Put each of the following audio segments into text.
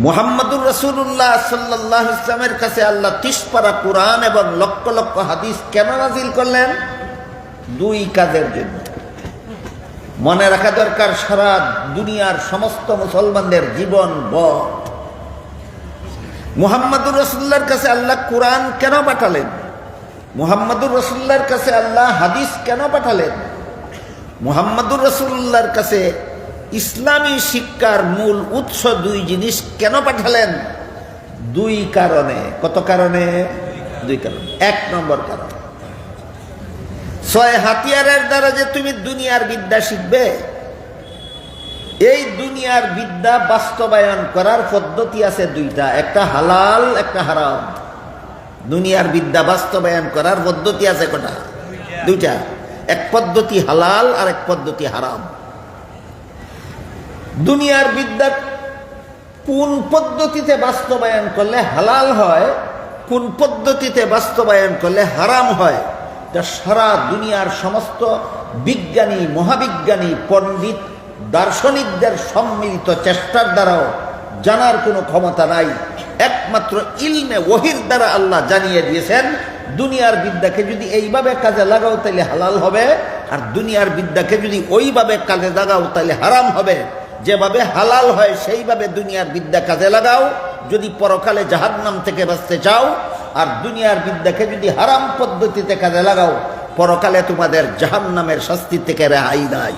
মুহাম্মদুর রাসূলুল্লাহ সাল্লাল্লাহু আলাইহি ওয়াসাল্লামের কাছে আল্লাহ 30 পারা কোরআন এবং লক্ষ লক্ষ হাদিস কেন নাযিল করলেন? দুই কাজের জন্য। মনে রাখা দরকার, সারা দুনিয়ার সমস্ত মুসলমানদের জীবন মুহাম্মদুর রাসূলুল্লাহর কাছে আল্লাহ কোরআন কেন পাঠালেন? মুহাম্মদুর রাসূলুল্লাহর কাছে আল্লাহ হাদিস কেন পাঠালেন? মুহাম্মদুর রাসূলুল্লাহর কাছে ইসলামী শিক্ষার মূল উৎস দুই জিনিস কেন পাঠালেন? দুই কারণে। কত কারণে? দুই কারণে। এক নম্বর কারণ, 6 হাতিয়ারের দ্বারা যে তুমি দুনিয়ার বিদ্যা শিখবে, এই দুনিয়ার বিদ্যা বাস্তবায়ন করার পদ্ধতি আছে দুইটা, একটা হালাল, একটা হারাম। দুনিয়ার বিদ্যা বাস্তবায়ন করার পদ্ধতি আছে কটা? দুইটা। এক পদ্ধতি হালাল আর এক পদ্ধতি হারাম। দুনিয়ার বিদ্যা কোন পদ্ধতিতে বাস্তবায়ন করলে হালাল হয়, কোন পদ্ধতিতে বাস্তবায়ন করলে হারাম হয়, তা সারা দুনিয়ার সমস্ত বিজ্ঞানী, মহাবিজ্ঞানী, পণ্ডিত, দার্শনিকদের সম্মিলিত চেষ্টার দ্বারাও জানার কোনো ক্ষমতা নাই। একমাত্র ইলমে ওহির দ্বারা আল্লাহ জানিয়ে দিয়েছেন, দুনিয়ার বিদ্যাকে যদি এইভাবে কাজে লাগাও তাহলে হালাল হবে, আর দুনিয়ার বিদ্যাকে যদি ওইভাবে কাজে লাগাও তাহলে হারাম হবে। যেভাবে হালাল হয় সেইভাবে দুনিয়ার বিদ্যা কাজে লাগাও যদি পরকালে জাহান্নাম থেকে বাঁচতে চাও, আর দুনিয়ার বিদ্যাকে যদি হারাম পদ্ধতিতে কাজে লাগাও পরকালে তোমাদের জাহান্নামের শাস্তি থেকে রেহাই নাই।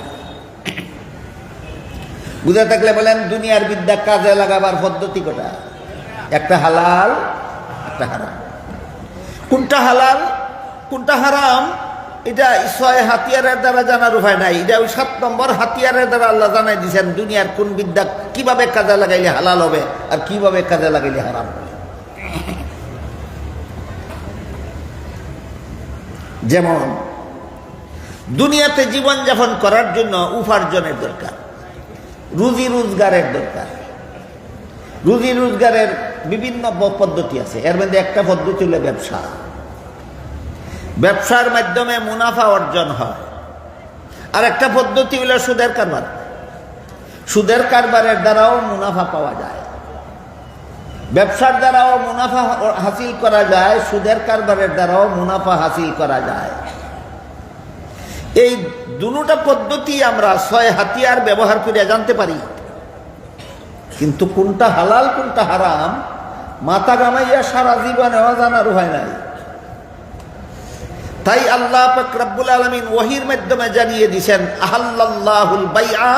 বুঝে থাকলে বলেন, দুনিয়ার বিদ্যা কাজে লাগাবার পদ্ধতি কটা? একটা হালাল, একটা হারাম। কোনটা হালাল কোনটা হারাম এটা 6 হাতিয়ারের দ্বারা জানার উপায় নাই। এটা ওই 7 নম্বর হাতিয়ারের দ্বারা আল্লাহ জানাই দিয়েছেন দুনিয়ার কোন বিদ্যা কিভাবে কাজে লাগাইলে হালাল হবে আর কিভাবে কাজে লাগাইলে হারাম হবে। যেমন দুনিয়াতে জীবনযাপন করার জন্য উপার্জনের দরকার, রুজি রোজগারের দরকার। রুজি রোজগারের বিভিন্ন পদ্ধতি আছে, এর মধ্যে একটা পদ্ধতি হলো ব্যবসা। ব্যবসার মাধ্যমে মুনাফা অর্জন হয়। আর একটা পদ্ধতি হলো সুদের কারবার। সুদের কারবারের দ্বারাও মুনাফা পাওয়া যায়। ব্যবসার দ্বারাও মুনাফা হাসিল করা যায়, সুদের কারবারের দ্বারাও মুনাফা হাসিল করা যায়। এই দুটো পদ্ধতি আমরা 6 হাতিয়ার ব্যবহার করে জানতে পারি, কিন্তু কোনটা হালাল কোনটা হারাম মাথা ঘামাইয়া সারা জীবনেও জানার উপায় নাই। তাই আল্লাহ পাক রব্বুল আলামিন ওহীর মাধ্যমে জানিয়ে দিয়েছেন, আহাল্লাল্লাহুল বাইআ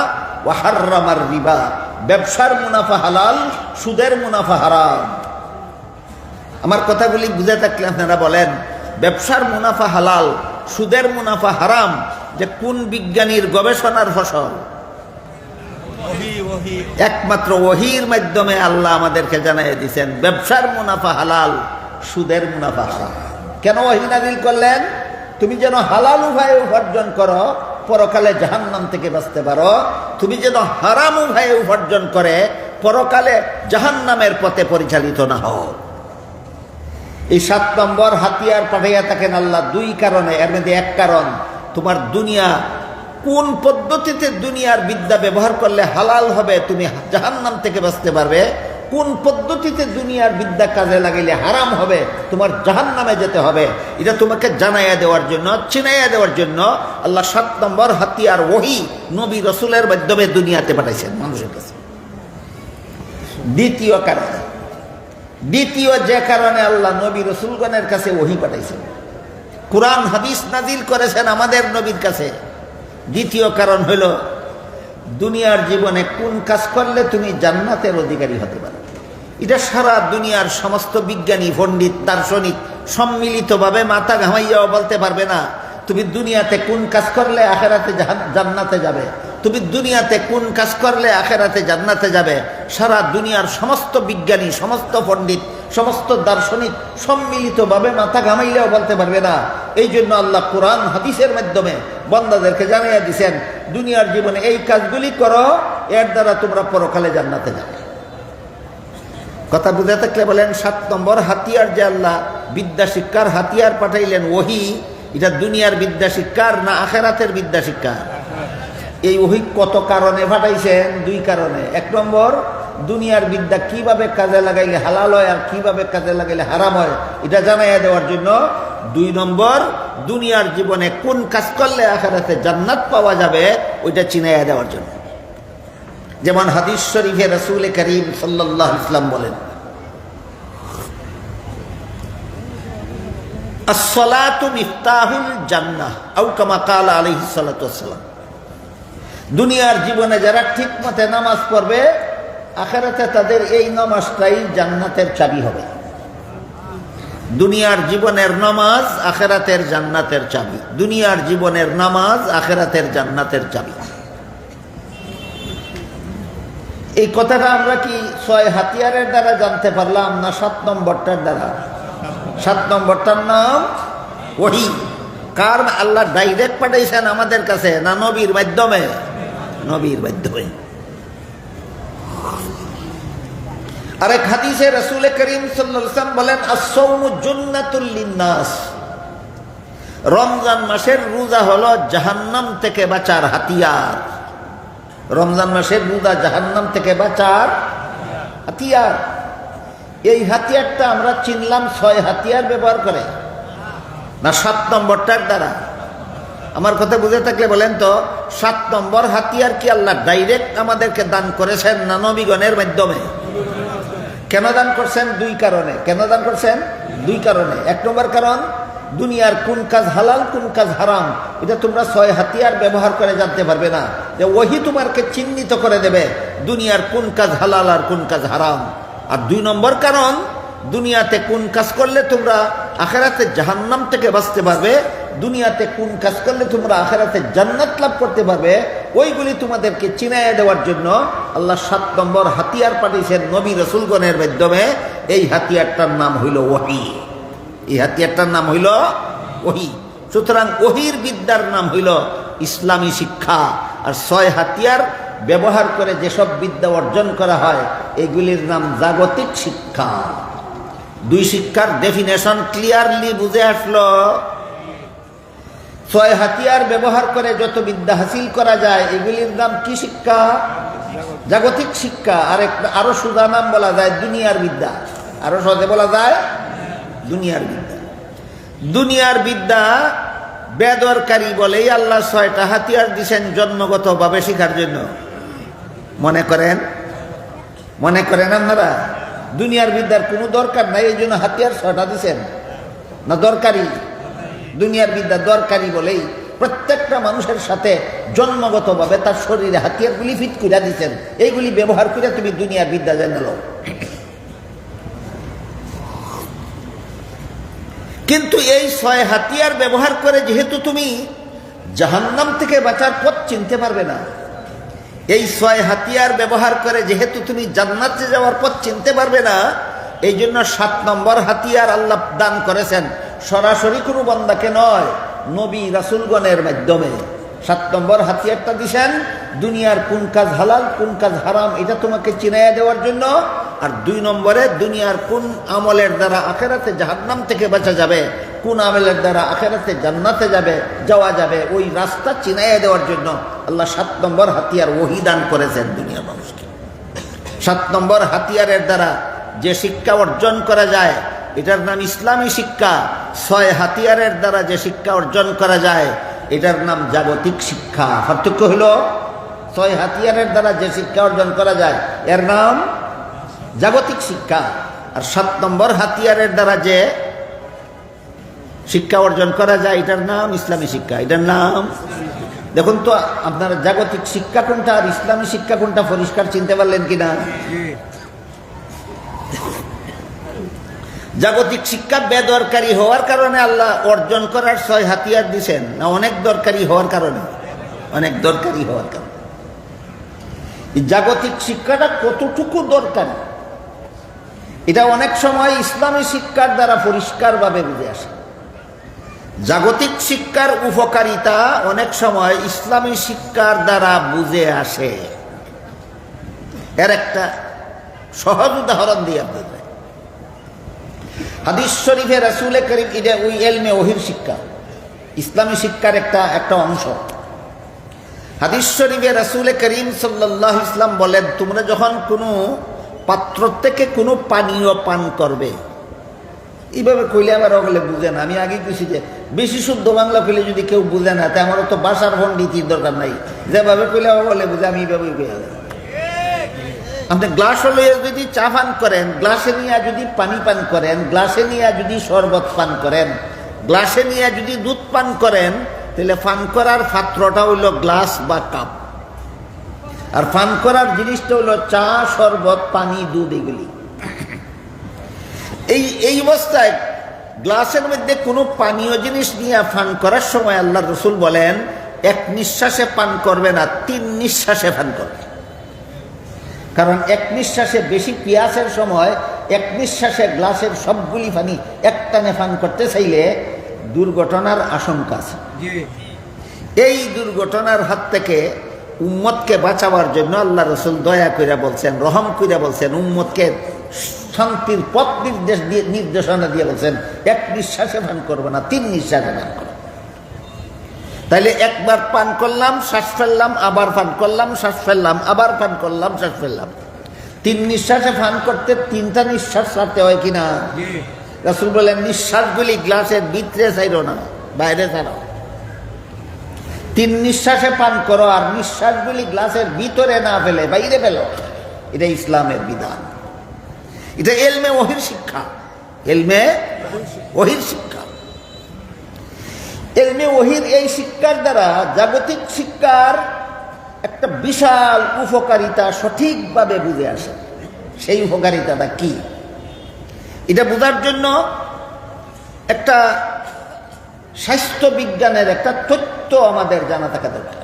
ওয়া হাররামার রিবা। ব্যবসার মুনাফা হালাল, সুদের মুনাফা হারাম। আমার কথাগুলি বুঝে থাকলে আপনারা বলেন, ব্যবসার মুনাফা হালাল, সুদের মুনাফা হারাম, যে কোন বিজ্ঞানীর গবেষণার ফসল? একমাত্র ওহীর মাধ্যমে আল্লাহ আমাদেরকে জানিয়ে দিয়েছেন ব্যবসার মুনাফা হালাল, সুদের মুনাফা হারাম। কেন ওহী নাযিল করলেন? তুমি যেন হালাল উপায়ে উপার্জন করো, পরকালে জাহান্নাম থেকে বাঁচতে পারো। তুমি যেন হারাম উপায়ে উপার্জন করে পরকালে জাহান্নামের পথে পরিচালিত না হও। এই 7 নম্বর হাতিয়ার পাঠাইয়া থাকেন আল্লাহ দুই কারণে। এর মধ্যে এক কারণ, তোমার দুনিয়া কোন পদ্ধতিতে দুনিয়ার বিদ্যা ব্যবহার করলে হালাল হবে, তুমি জাহান্নাম থেকে বাঁচতে পারবে। কোন পদ্ধতিতে দুনিয়ার বিদ্যা কাজে লাগাইলে হারাম হবে, তোমার জাহান্নামে যেতে হবে। এটা তোমাকে জানাইয়া দেওয়ার জন্য, চিনাইয়া দেওয়ার জন্য আল্লাহ 7 নম্বর হাতিয়ার ওহী নবী রাসূলের মাধ্যমে দুনিয়াতে পাঠাইছেন মানুষের কাছে। দ্বিতীয় যে কারণে আল্লাহ নবী রাসূলগণের কাছে ওহী পাঠাইছেন, কুরআন হাদিস নাজিল করেছেন আমাদের নবীর কাছে। দ্বিতীয় কারণ হইল, দুনিয়ার জীবনে কোন কাজ করলে তুমি জান্নাতের অধিকারী হতে পারো। এটা সারা দুনিয়ার সমস্ত বিজ্ঞানী, পণ্ডিত, দার্শনিক সম্মিলিতভাবে মাথা ঘামাইয়াও বলতে পারবে না তুমি দুনিয়াতে কোন কাজ করলে আখিরাতে জান্নাতে যাবে। তুমি দুনিয়াতে কোন কাজ করলে আখিরাতে জান্নাতে যাবে। সারা দুনিয়ার সমস্ত বিজ্ঞানী, সমস্ত পণ্ডিত, সমস্ত দার্শনিক সম্মিলিতভাবে মাথা ঘামাইলেও বলতে পারবে না। এই জন্য আল্লাহ কোরআন হাদিসের মাধ্যমে বান্দাদেরকে জানিয়ে দিয়েছেন, দুনিয়ার জীবনে এই কাজগুলি করো, এর দ্বারা তোমরা পরকালে জান্নাতে যাবে। কথা বুঝে থাকলে বলেন, 7 নম্বর হাতিয়ার যে আল্লাহ বিদ্যা শিক্ষার হাতিয়ার পাঠাইলেন ওহী, এটা দুনিয়ার বিদ্যা শিক্ষার না আখিরাতের বিদ্যা শিক্ষার? এই ওহী কত কারণে পাঠাইছেন? দুই কারণে। এক নম্বর, দুনিয়ার বিদ্যা কিভাবে কাজে লাগাইলে হালাল হয় আর কিভাবে কাজে লাগাইলে হারাম হয় এটা জানাইয়া দেওয়ার জন্য। 2 নম্বর, দুনিয়ার জীবনে কোন কাজ করলে আখিরাতে জান্নাত পাওয়া যাবে ওইটা চিনাইয়া দেওয়ার জন্য। যেমন হাদিস শরীফে রাসূল করিম সাল্লাল্লাহু আলাইহি ওয়াসাল্লাম বলেন, as-salatu miftahul জান্নাহ আও কামা ক্বালা আলাইহিস সালাতু ওয়াসসালাম। দুনিয়ার জীবনে যারা ঠিকমতো নামাজ পড়বে আখিরাতে তাদের এই নামাজটাই জান্নাতের চাবি হবে। দুনিয়ার জীবনের নামাজ আখিরাতের জান্নাতের চাবি। দুনিয়ার জীবনের নামাজ আখিরাতের জান্নাতের চাবি। এই কথাটা আমরা কি 6 হাতিয়ারের দ্বারা জানতে পারলাম না 7 নম্বরটার দ্বারা? 7 নম্বরটার নাম ওহী। কার আল্লাহ ডাইরেক্ট পাঠাইছেন আমাদের কাছে না নবীর মাধ্যমে? নবীর মাধ্যমে। আরেক হাদিসে রাসূল করিম সাল্লাল্লাহু আলাইহি ওয়াসাল্লাম বলেন, আস-সাওমু জুন্নাতুল লিন-নাস। রমজান মাসের রোজা হলো জাহান্নাম থেকে বাঁচার হাতিয়ার। রমজান মাসের রোজা জাহান্নাম থেকে বাঁচার হাতিয়ার। এই হাতিয়ারটা আমরা চিনলাম 6 হাতিয়ার ব্যবহার করে না 7 নম্বরটার দ্বারা? আমার কথা বুঝে থাকলে বলেন তো, 7 নম্বর হাতিয়ার কি আল্লাহ ডাইরেক্ট আমাদেরকে দান করেছেন না নবীগণের মাধ্যমে? কেন দান করছেন? 2 কারণে। কেন দান করছেন? 2 কারণে। 1 নম্বর কারণ, দুনিয়ার কোন কাজ হালাল কোন কাজ হারাম এটা তোমরা 6 হাতিয়ার ব্যবহার করে জানতে পারবে না। যে ওহী তোমাকে চিহ্নিত করে দেবে দুনিয়ার কোন কাজ হালাল আর কোন কাজ হারাম। আর 2 নম্বর কারণ, দুনিয়াতে কোন কাজ করলে তোমরা আখিরাতে জাহান্নাম থেকে বাঁচতে পারবে, দুনিয়াতে কোন কাজ করলে তোমরা আখিরাতে জান্নাত লাভ করতে পারবে, ওইগুলি তোমাদেরকে চিনাইয়া দেওয়ার জন্য আল্লাহ 7 নম্বর হাতিয়ার পাঠিয়েছেন নবী রাসূলগণের মাধ্যমে। এই হাতিয়ারটার নাম হইল ওহী। এই হাতিয়ারটার নাম হইল ওহী। সুতরাং ওহীর বিদ্যার নাম হইল ইসলামী শিক্ষা। আর 6 হাতিয়ার ব্যবহার করে যেসব বিদ্যা অর্জন করা হয় এগুলির নাম জাগতিক শিক্ষা। 2 শিক্ষার ডেফিনেশন ক্লিয়ারলি বুঝে আসলো। 6 হাতিয়ার ব্যবহার করে যত বিদ্যা হাসিল করা যায় এগুলির নাম কি শিক্ষা? জাগতিক শিক্ষা। আরো সোজা নাম বলা যায় দুনিয়ার বিদ্যা। আরো সহজে বলা যায় দুনিয়ার বিদ্যা। দুনিয়ার বিদ্যা বেদরকারি বলেই আল্লাহ 6টা হাতিয়ার দিয়েছেন জন্মগতভাবে শিখার জন্য। মনে করেন আপনারা দুনিয়ার বিদ্যার কোনো দরকার নাই, এই জন্য হাতিয়ার 6টা দিয়েছেন না? দরকারি। দুনিয়ার বিদ্যা দরকারি বলেই প্রত্যেকটা মানুষের সাথে জন্মগতভাবে তার শরীরে হাতিয়ারগুলি ফিট করে দিয়েছেন। এইগুলি ব্যবহার করে তুমি দুনিয়ার বিদ্যা জেনে নাও। কিন্তু এই 6 হাতিয়ার ব্যবহার করে যেহেতু তুমি জাহান্নাম থেকে বাঁচার পথ চিনতে পারবে না, এই 6 হাতিয়ার ব্যবহার করে যেহেতু তুমি জান্নাতে যাওয়ার পথ চিনতে পারবে না, এই জন্য 7 নম্বর হাতিয়ার আল্লাহ দান করেছেন সরাসরি কোনো বান্দাকে নয়, নবী রাসূলগণের মাধ্যমে। 7 নম্বর হাতিয়ারটা দিয়েছেন দুনিয়ার কোন কাজ হালাল কোন কাজ হারাম এটা তোমাকে চিনাইয়া দেওয়ার জন্য। আর 2 নম্বরে দুনিয়ার কোন আমলের দ্বারা আখিরাতে জাহান্নাম থেকে বাঁচা যাবে, কোন আমলের দ্বারা আখিরাতে জান্নাতে যাওয়া যাবে ওই রাস্তা চিনাইয়া দেওয়ার জন্য আল্লাহ 7 নম্বর হাতিয়ার ওহী দান করেছেন দুনিয়ার মানুষকে। 7 নম্বর হাতিয়ারের দ্বারা যে শিক্ষা অর্জন করা যায় এটার নাম ইসলামী শিক্ষা। 6 হাতিয়ারের দ্বারা যে শিক্ষা অর্জন করা যায় এটার নাম জাগতিক শিক্ষা। পার্থক্য হলো 6 হাতিয়ারের দ্বারা যে শিক্ষা অর্জন করা যায় এর নাম জাগতিক শিক্ষা, আর 7 নম্বর হাতিয়ারের দ্বারা যে শিক্ষা অর্জন করা যায় এটার নাম ইসলামী শিক্ষা। এটার নাম দেখুন তো আপনারা জাগতিক শিক্ষা কোনটা আর ইসলামী শিক্ষা কোনটা পরিষ্কার চিনতে পারলেন কিনা? জাগতিক শিক্ষা বেদরকারি হওয়ার কারণে আল্লাহ অর্জন করার 6 হাতিয়ার দিয়েছেন না অনেক দরকারি হওয়ার কারণে? অনেক দরকারি হওয়ার কারণে। জাগতিক শিক্ষাটা কতটুকু দরকারি এটা অনেক সময় ইসলামী শিক্ষার দ্বারা পরিষ্কারভাবে বুঝে আসে। জাগতিক শিক্ষার উপকারিতা অনেক সময় ইসলামী শিক্ষার দ্বারা বুঝে আসে। এর একটা সহজ উদাহরণ দিয়ে আপনাদের হাদিস শরীফে রাসূল করিম এটা ওই ইলমে ওহীর শিক্ষা, ইসলামী শিক্ষার একটা অংশ। হাদিস শরীফে রাসূল করিম সাল্লাল্লাহু আলাইহি ওয়াসাল্লাম বলেন, তোমরা যখন কোনো পাত্র থেকে কোনো পানীয় পান করবে, এইভাবে কইলে আবার ওগুলো বুঝে না। আমি আগে কইছি যে বেশি শুদ্ধ বাংলা কইলে যদি কেউ বুঝে না, তাই আমারও তো ভাষার পণ্ডিতির দরকার নাই, যেভাবে কইলে ওগুলো বুঝে আমি এইভাবেই কইয়া যাই। আপনি গ্লাস লইয়া যদি চা পান করেন, গ্লাসে নিয়ে যদি পানি পান করেন, গ্লাসে নিয়ে যদি শরবত পান করেন, গ্লাসে নিয়ে যদি দুধ পান করেন, তাহলে পান করার পাত্রটা হইল গ্লাস বা কাপ, আর পান করার জিনিসটা হইল চা, শরবত, পানি, দুধ, এগুলি। এই অবস্থায় গ্লাসের মধ্যে কোনো পানীয় জিনিস নিয়ে পান করার সময় আল্লাহ রসুল বলেন এক নিঃশ্বাসে পান করবে না, 3 নিঃশ্বাসে পান করবে। কারণ এক নিঃশ্বাসে বেশি পিয়াসের সময় এক নিঃশ্বাসে গ্লাসের সবগুলি পানি একটানে পান করতে চাইলে দুর্ঘটনার আশঙ্কা আছে। এই দুর্ঘটনার হাত থেকে উম্মতকে বাঁচাবার জন্য আল্লাহ রসুল দয়া কইরা বলছেন, রহম কইরা বলছেন, উম্মতকে শান্তির পথ নির্দেশনা দিয়ে বলছেন এক নিঃশ্বাসে পান করবে না, 3 নিঃশ্বাসে পান করবে। তাইলে একবার পান করলাম, শ্বাস ফেললাম, আবার পান করলাম, শ্বাস ফেললাম, আবার পান করলাম, শ্বাস ফেললাম। 3 নিঃশ্বাসে পান করতে 3টা নিঃশ্বাস ছাড়তে হয় কিনা? রাসূল বলেন নিঃশ্বাসগুলি গ্লাসের ভিতরে ছাইরো না, বাইরে ছাড়ো। 3 নিঃশ্বাসে পান করো, আর নিঃশ্বাসগুলি গ্লাসের ভিতরে না ফেলে বাইরে ফেলো। এটা ইসলামের বিধান, এটা ইলমে ওহীর শিক্ষা, ইলমে ওহীর শিক্ষা। ইলমে ওহীর এই শিক্ষার দ্বারা জাগতিক শিক্ষার একটা বিশাল উপকারিতা সঠিকভাবে বুঝে আসে। সেই উপকারিতাটা কি, এটা বোঝার জন্য একটা স্বাস্থ্য বিজ্ঞানের একটা তথ্য আমাদের জানা থাকা দরকার।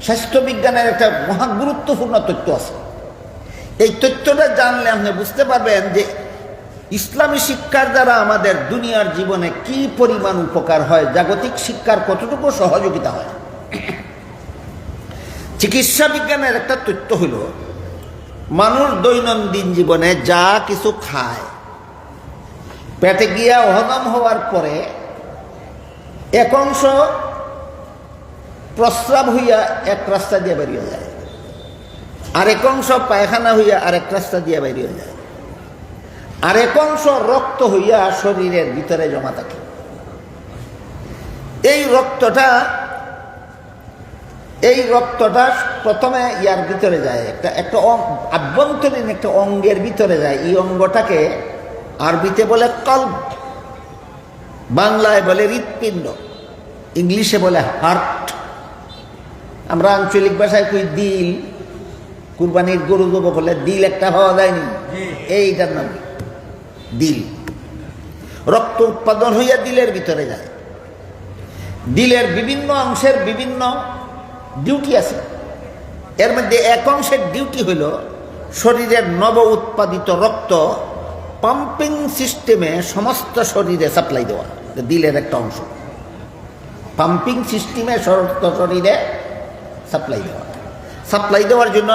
স্বাস্থ্য বিজ্ঞানের একটা মহা গুরুত্বপূর্ণ তথ্য আছে। এই তথ্যটা জানলে আপনি বুঝতে পারবেন যে ইসলামী শিক্ষার দ্বারা আমাদের দুনিয়ার জীবনে কি পরিমাণ উপকার হয়, জাগতিক শিক্ষার কতটুকু সহযোগিতা হয়। চিকিৎসা বিজ্ঞানের একটা তথ্য হল মানুষ দৈনন্দিন জীবনে যা কিছু খায়, পেটে গিয়া হজম হওয়ার পরে এক অংশ প্রস্রাব হইয়া এক রাস্তা দিয়ে বেরিয়ে যায়, আরেক অংশ পায়খানা হইয়া আরেক রাস্তা দিয়ে বেরিয়ে যায়, আরেক অংশ রক্ত হইয়া শরীরের ভিতরে জমা থাকে। এই রক্তটা প্রথমে ইয়ার ভিতরে যায়, একটা আভ্যন্তরীণ একটা অঙ্গের ভিতরে যায়। এই অঙ্গটাকে আরবিতে বলে কলব, বাংলায় বলে হৃৎপিণ্ড, ইংলিশে বলে হার্ট। আমরা আঞ্চলিক ভাষায় কই দিল, কুরবানির গরু দেব বলে দিল একটা পাওয়া যায়নি, এইটার নাম দিল। রক্ত উৎপাদন হইয়া দিলের ভিতরে যায়। দিলের বিভিন্ন অংশের বিভিন্ন ডিউটি আছে। এর মধ্যে এক অংশের ডিউটি হইল শরীরের নব উৎপাদিত রক্ত পাম্পিং সিস্টেমে সমস্ত শরীরে সাপ্লাই দেওয়া। দিলের একটা অংশ পাম্পিং সিস্টেমে সমস্ত শরীরে সাপ্লাই দেওয়া। সাপ্লাই দেওয়ার জন্য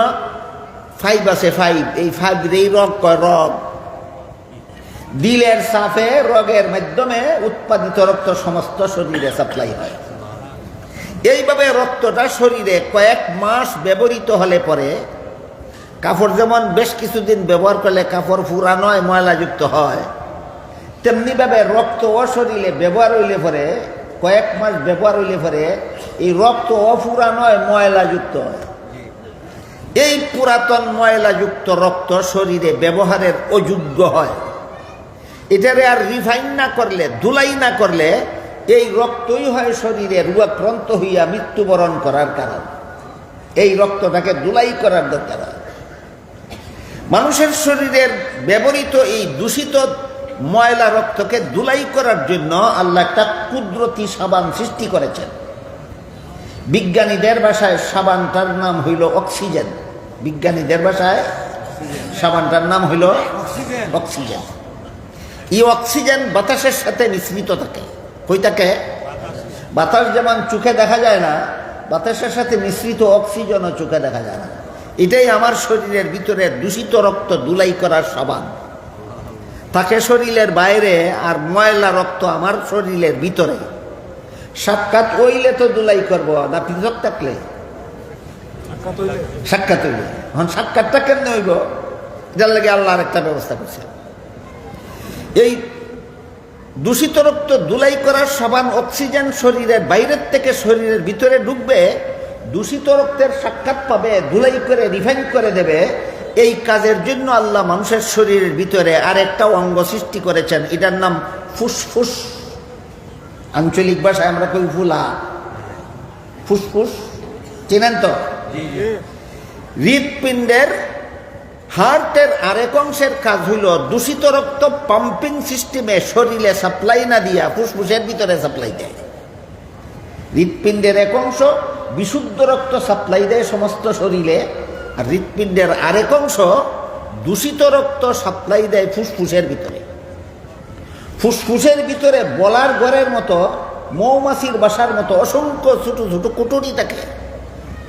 5 আছে, 5 এই 5 এই রগ কয় রগ। দিলের সাফে রগের মাধ্যমে উৎপাদিত রক্ত সমস্ত শরীরে সাপ্লাই হয়। এইভাবে রক্তটা শরীরে কয়েক মাস ব্যবহৃত হলে পরে, কাপড় যেমন বেশ কিছুদিন ব্যবহার করলে কাপড় পুরানো হয়, ময়লাযুক্ত হয়, তেমনিভাবে রক্ত ও শরীরে ব্যবহার হইলে পরে, কয়েক মাস ব্যবহার হইলে পরে এই রক্ত অপুরানো হয়, ময়লাযুক্ত হয়। এই পুরাতন ময়লাযুক্ত রক্ত শরীরে ব্যবহারের অযোগ্য হয়। এটারে আর রিফাইন না করলে, ধুলাই না করলে এই রক্তই হয় শরীরে রোগাক্রান্ত হইয়া মৃত্যুবরণ করার কারণ। এই রক্তটাকে ধুলাই করার দরকার হয়। মানুষের শরীরের ব্যবহৃত এই দূষিত ময়লা রক্তকে ধুলাই করার জন্য আল্লাহ একটা কুদরতি সাবান সৃষ্টি করেছেন। বিজ্ঞানীদের ভাষায় সাবানটার নাম হইল অক্সিজেন। বিজ্ঞানীদের ভাষায় সাবানটার নাম হইল অক্সিজেন। এই অক্সিজেন বাতাসের সাথে মিশ্রিত থাকে। কই থাকে? বাতাস যেমন চোখে দেখা যায় না, বাতাসের সাথে মিশ্রিত অক্সিজেনও চোখে দেখা যায় না। এটাই আমার শরীরের ভিতরে দূষিত রক্ত ধুলাই করার সাবান। তাকে শরীরের বাইরে, আর ময়লা রক্ত আমার শরীরের ভিতরে। সাক্ষাৎ হইলে তো ধুলাই করব না, পৃথক থাকলে সাক্ষাৎ হইলে। এখন সাক্ষাৎটা কেমনে হইব? যার লাগে আল্লাহর একটা ব্যবস্থা করছে। এই দূষিত রক্ত ধুলাই করার সাবান অক্সিজেন শরীরের বাইরের থেকে শরীরের ভিতরে ঢুকবে, দূষিত রক্তের সাক্ষাৎ পাবে, ধুলাই করে রিফাইন করে দেবে। এই কাজের জন্য আল্লাহ মানুষের শরীরের ভিতরে আরেকটা অঙ্গ সৃষ্টি করেছেন, এটার নাম ফুসফুস। আঞ্চলিক ভাষায় আমরা কই ফুলা, ফুসফুস চেনেন তো? হৃৎপিণ্ডের হার্টের আরেক অংশের কাজ হইল দূষিত রক্ত পাম্পিং সিস্টেমে শরীরে সাপ্লাই না দিয়া ফুসফুসের ভিতরে সাপ্লাই দেয়। হৃৎপিণ্ডের এক অংশ বিশুদ্ধ রক্ত সাপ্লাই দেয় সমস্ত শরীরে, আর হৃৎপিণ্ডের আরেক অংশ দূষিত রক্ত সাপ্লাই দেয় ফুসফুসের ভিতরে। ফুসফুসের ভিতরে বলার ঘরের মতো, মৌমাছির বাসার মতো অসংখ্য ছোট ছোট কুটুরি থাকে।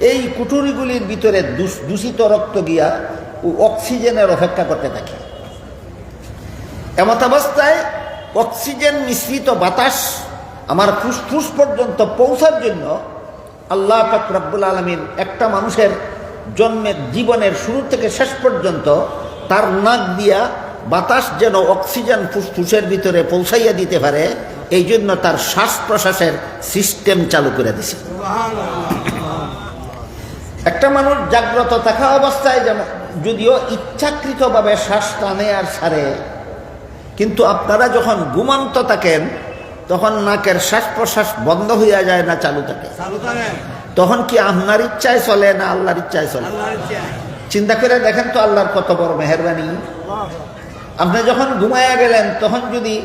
এই কুটুরিগুলির ভিতরে দূষিত রক্ত গিয়া অক্সিজেনের অপেক্ষা করতে থাকে। এমত অবস্থায় অক্সিজেন মিশ্রিত বাতাস আমার ফুসফুস পর্যন্ত পৌঁছার জন্য আল্লাহ পাক রব্বুল আলামিন একটা মানুষের জন্মের জীবনের শুরু থেকে শেষ পর্যন্ত তার নাক দিয়া বাতাস যেন অক্সিজেন ফুসফুসের ভিতরে পৌঁছাইয়া দিতে পারে, এই জন্য তার শ্বাস প্রশ্বাসের সিস্টেম চালু করে দিছে। একটা মানুষ জাগ্রত থাকা অবস্থায় যেমন যদিও ইচ্ছাকৃতভাবে শ্বাস টানে আর ছাড়ে, কিন্তু আপনারা যখন ঘুমন্ত থাকেন তখন নাকের শ্বাস প্রশ্বাস বন্ধ হইয়া যায় না চালু থাকে? তখন কি আপনার ইচ্ছায় চলে না আল্লাহর ইচ্ছায় চলে? চিন্তা করে দেখেন তো আল্লাহর কত বড় মেহেরবানি। আপনি যখন ঘুমাইয়া গেলেন তখন যদি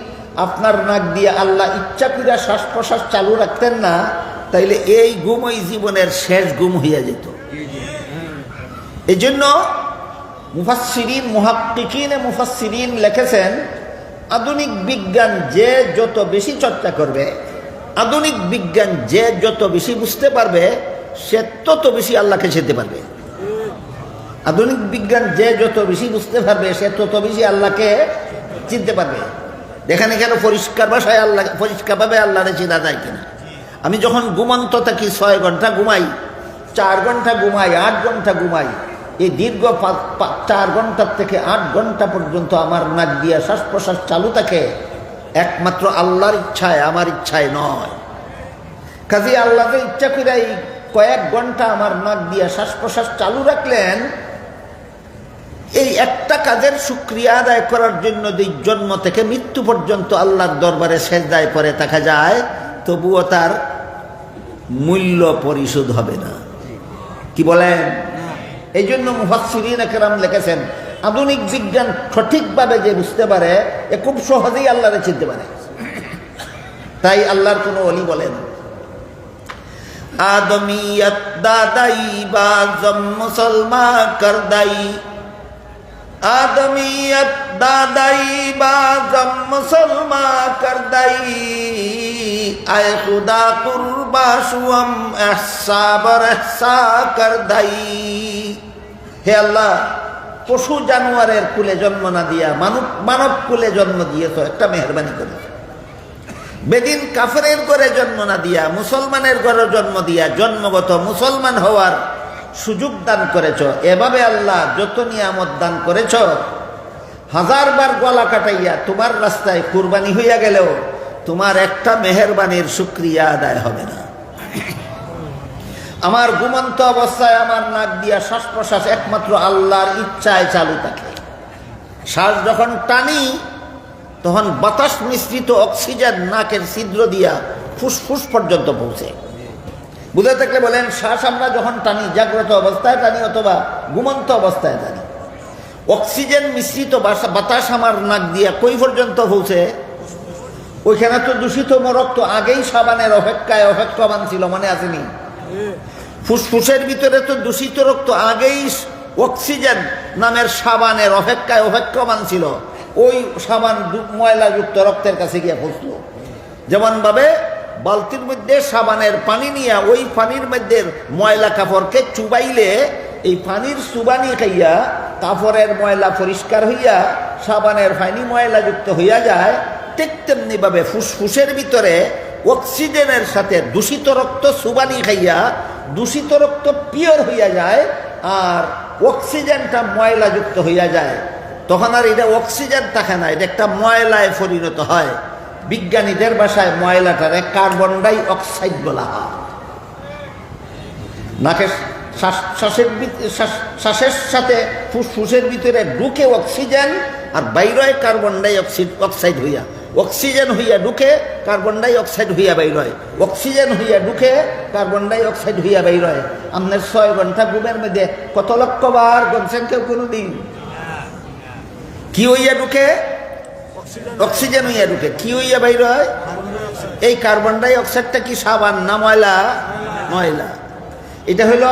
আপনার নাক দিয়ে আল্লাহ ইচ্ছা করে শ্বাস প্রশ্বাস চালু রাখতেন না, তাইলে এই ঘুম ওই জীবনের শেষ ঘুম হইয়া যেত। এই জন্য মুফাসসিরিন, মুহাক্কিকিনে মুফাসসিরিন লিখেছেন, আধুনিক বিজ্ঞান যে যত বেশি চর্চা করবে, আধুনিক বিজ্ঞান যে যত বেশি বুঝতে পারবে, সে তত বেশি আল্লাহকে চিনতে পারবে। আধুনিক বিজ্ঞান যে যত বেশি বুঝতে পারবে, সে তত বেশি আল্লাহকে চিনতে পারবে। দেখেন এখানে পরিষ্কার ভাষায় আল্লাহ, পরিষ্কারভাবে আল্লাহরে চিনা যায় কিনা। আমি যখন ঘুমন্ত থাকি 6 ঘন্টা ঘুমাই, 4 ঘন্টা ঘুমাই, 8 ঘন্টা ঘুমাই, এই দীর্ঘ 4 ঘন্টার থেকে 8 ঘন্টা পর্যন্ত আমার নাক দিয়া শ্বাস প্রশ্বাস চালু থাকে একমাত্র আল্লাহর ইচ্ছায়, আমার ইচ্ছায় নয়। কাজে আল্লাহকে ইচ্ছা করে এই কয়েক ঘন্টা আমার নাক দিয়া শ্বাস প্রশ্বাস চালু রাখলেন। এই একটা কাজের শুকরিয়া আদায় করার জন্য যে জন্ম থেকে মৃত্যু পর্যন্ত আল্লাহর দরবারে সেজদায় পড়ে থাকা যায়, তবুও তার মূল্য পরিশোধ হবে না। কি বলেন? এই জন্য মুফাসসিরিন কেরাম লিখেছেন, আধুনিক বিজ্ঞান সঠিকভাবে যে বুঝতে পারে, এ খুব সহজেই আল্লাহরে চিনতে পারে। তাই আল্লাহর কোনো ওলি বলেন, আদমিয়ত দাদাই বাজম মুসলমা করদাই, আদমিয়ত দাদাই বাজম মুসলমা করদাই, আয় খুদা কুরবা শুম এহসা বর এহসা করদাই। হে আল্লাহ, পশু জানোয়ারের কুলে জন্ম না দিয়া মানব কুলে জন্ম দিয়েছ, একটা মেহরবানি করে। বেদিন কাফেরের ঘরে জন্ম না দিয়া মুসলমানের ঘরে জন্ম দিয়া জন্মগত মুসলমান হওয়ার সুযোগ দান করেছ। এভাবে আল্লাহ যত নিয়ামত দান করেছ, 1000 বার গলা কাটাইয়া তোমার রাস্তায় কুরবানি হইয়া গেলেও তোমার একটা মেহরবানির শুকরিয়া আদায় হবে না। আমার ঘুমন্ত অবস্থায় আমার নাক দিয়া শ্বাস প্রশ্বাস একমাত্র আল্লাহর ইচ্ছায় চালু থাকে। শ্বাস যখন টানি তখন বাতাস মিশ্রিত অক্সিজেন নাকের ছিদ্র দিয়া ফুসফুস পর্যন্ত পৌঁছে। বুঝে থাকলে বলেন, শ্বাস আমরা যখন টানি জাগ্রত অবস্থায় টানি অথবা ঘুমন্ত অবস্থায় টানি, অক্সিজেন মিশ্রিত বাতাস আমার নাক দিয়া কই পর্যন্ত পৌঁছে? ওইখানে তো দূষিত রক্ত আগেই সাবানের অপেক্ষায় অপেক্ষমান ছিল, মনে আসেনি? ফুসফুসের ভিতরে তো দূষিত রক্ত আগেই অক্সিজেন নামের সাবানের অপেক্ষায় অপেক্ষমান ছিল। ওই সাবান ময়লাযুক্ত রক্তের কাছে গিয়ে পৌঁছল। যেমনভাবে বালতির মধ্যে সাবানের পানি নিয়ে ওই পানির মধ্যে ময়লা কাপড়কে চুবাইলে এই পানির চুবানি খাইয়া কাপড়ের ময়লা পরিষ্কার হইয়া সাবানের পানি ময়লাযুক্ত হইয়া যায়, ঠিক তেমনিভাবে ফুসফুসের ভিতরে অক্সিজেনের সাথে দূষিত রক্ত চুবানি খাইয়া দূষিত রক্ত পিওর হইয়া যায়, আর অক্সিজেনটা ময়লাযুক্ত হইয়া যায়। তখন আর এটা অক্সিজেন থাকে না, এটা একটা ময়লায় পরিণত হয়। বিজ্ঞানীদের ভাষায় ময়লাটারে কার্বন ডাই অক্সাইড বলা হয়। নাকের শ্বাসের সাথে ফুসফুসের ভিতরে ঢুকে অক্সিজেন, আর বাইরে কার্বন ডাই অক্সাইড হইয়া, অক্সিজেন হইয়া ঢুকে কার্বন ডাই অক্সাইড হইয়া বাইর হয়, অক্সিজেন হইয়া ঢুকে কার্বন ডাই অক্সাইড হইয়া বাইর হয়। আপনার 6 ঘন্টা ঘুমের মধ্যে কত লক্ষ বার গমছেন কেউ কোনোদিন? কি হইয়া ঢুকে? অক্সিজেন হইয়া ঢুকে। কি হইয়া বাইর হয়? এই কার্বন ডাই অক্সাইডটা কি সাবান না ময়লা? ময়লা। এটা হইল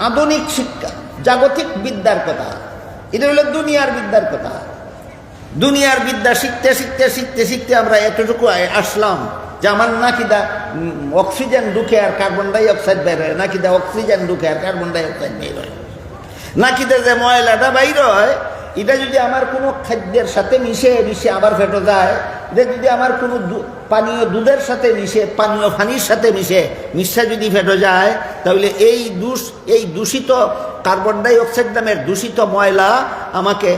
আধুনিক শিক্ষা, জাগতিক বিদ্যার কথা। এটা হইল দুনিয়ার বিদ্যার কথা। দুনিয়ার বিদ্যা শিখতে শিখতে শিখতে শিখতে আমরা এতটুকু আসলাম যে আমার নাকিদা অক্সিজেন ঢুকে আর কার্বন ডাই অক্সাইড বের হয়, নাকিদা অক্সিজেন ঢুকে আর কার্বন ডাই অক্সাইড বের হয়। নাকিদা যে ময়লাটা বাইর হয়, এটা যদি আমার কোনো খাদ্যের সাথে মিশে আবার ফেটো যায়, এটা যদি আমার কোনো পানীয় দুধের সাথে মিশে, পানীয় পানির সাথে মিশে যদি ফেটো যায়, তাহলে এই দূষিত কার্বন ডাই অক্সাইড নামের দূষিত ময়লা আমাকে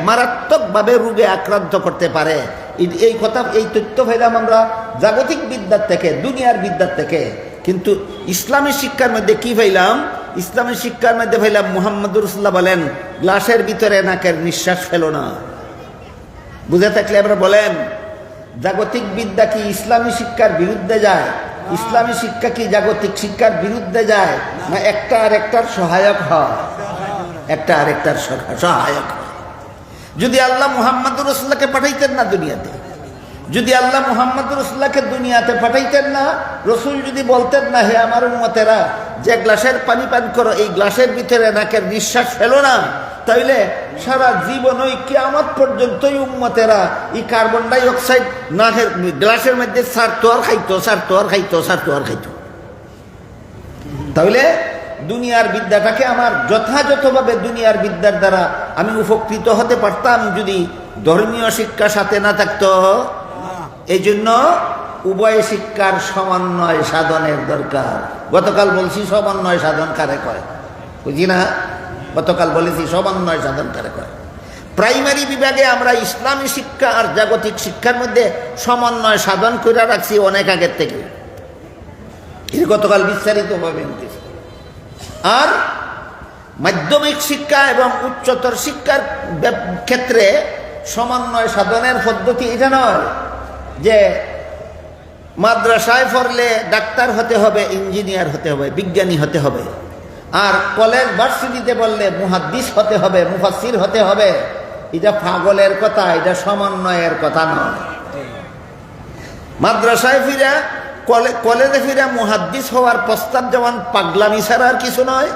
মারাত্মকভাবে রোগে আক্রান্ত করতে পারে। এই কথা, এই তথ্য পাইলাম আমরা জাগতিক বিদ্যার থেকে, দুনিয়ার বিদ্যার থেকে। কিন্তু ইসলামী শিক্ষার মধ্যে কি পাইলাম? ইসলামী শিক্ষার মধ্যে পাইলাম মুহাম্মদুর রাসূলুল্লাহ বলেন, গ্লাসের ভিতরে নাকের নিঃশ্বাস ফেলো না। বুঝে থাকলে আমরা বলেন, জাগতিক বিদ্যা কি ইসলামী শিক্ষার বিরুদ্ধে যায়? ইসলামী শিক্ষা কি জাগতিক শিক্ষার বিরুদ্ধে যায়? না একটা আরেকটার সহায়ক হয়? একটা আরেকটার সহায়ক হয়। যদি আল্লাহ মুহাম্মদুর রাসূলুল্লাহকে পাঠাইতেন না দুনিয়াতে, যদি আল্লাহ মুহাম্মদুর রাসূলুল্লাহকে দুনিয়াতে পাঠাইতেন না, রসুল যদি বলতেন না, হে আমার উম্মতেরা, যে গ্লাসের পানি পান করো, এই গ্লাসের ভিতরে নাকের নিঃশ্বাস ফেলো না, তাইলে সারা জীবন ওই কিয়ামত পর্যন্তই উম্মতেরা এই কার্বন ডাই অক্সাইড নাকের গ্লাসের মধ্যে সারতো আর খাইতো। তাহলে দুনিয়ার বিদ্যাটাকে আমার যথাযথভাবে দুনিয়ার বিদ্যার দ্বারা আমি উপকৃত হতে পারতাম যদি ধর্মীয় শিক্ষা সাথে না থাকতো। এই জন্য উভয় শিক্ষার সমন্বয় সাধনের দরকার। গতকাল বলছি সমন্বয় সাধন কারে কয়, বুঝি না? গতকাল বলেছি সমন্বয় সাধন কারে কয়। প্রাইমারি বিভাগে আমরা ইসলামী শিক্ষা আর জাগতিক শিক্ষার মধ্যে সমন্বয় সাধন করে রাখছি অনেক আগের থেকে, গতকাল বিস্তারিতভাবে নিতেছি। আর মাধ্যমিক শিক্ষা এবং উচ্চতর শিক্ষার ক্ষেত্রে সমন্বয় সাধনের পদ্ধতি এটা নয় যে মাদ্রাসায় পড়লে ডাক্তার হতে হবে, ইঞ্জিনিয়ার হতে হবে, বিজ্ঞানী হতে হবে, আর কলেজ ভার্সিটিতে বললে মুহাদ্দিস হতে হবে, মুফাসসির হতে হবে। এটা পাগলের কথা, এটা সমন্বয়ের কথা নয়। মাদ্রাসায় ফিরে কলেজে ফিরে মুহাদ্দিস হওয়ার প্রস্তাব যেমন পাগলামি ছাড়া আর কিছু নয়,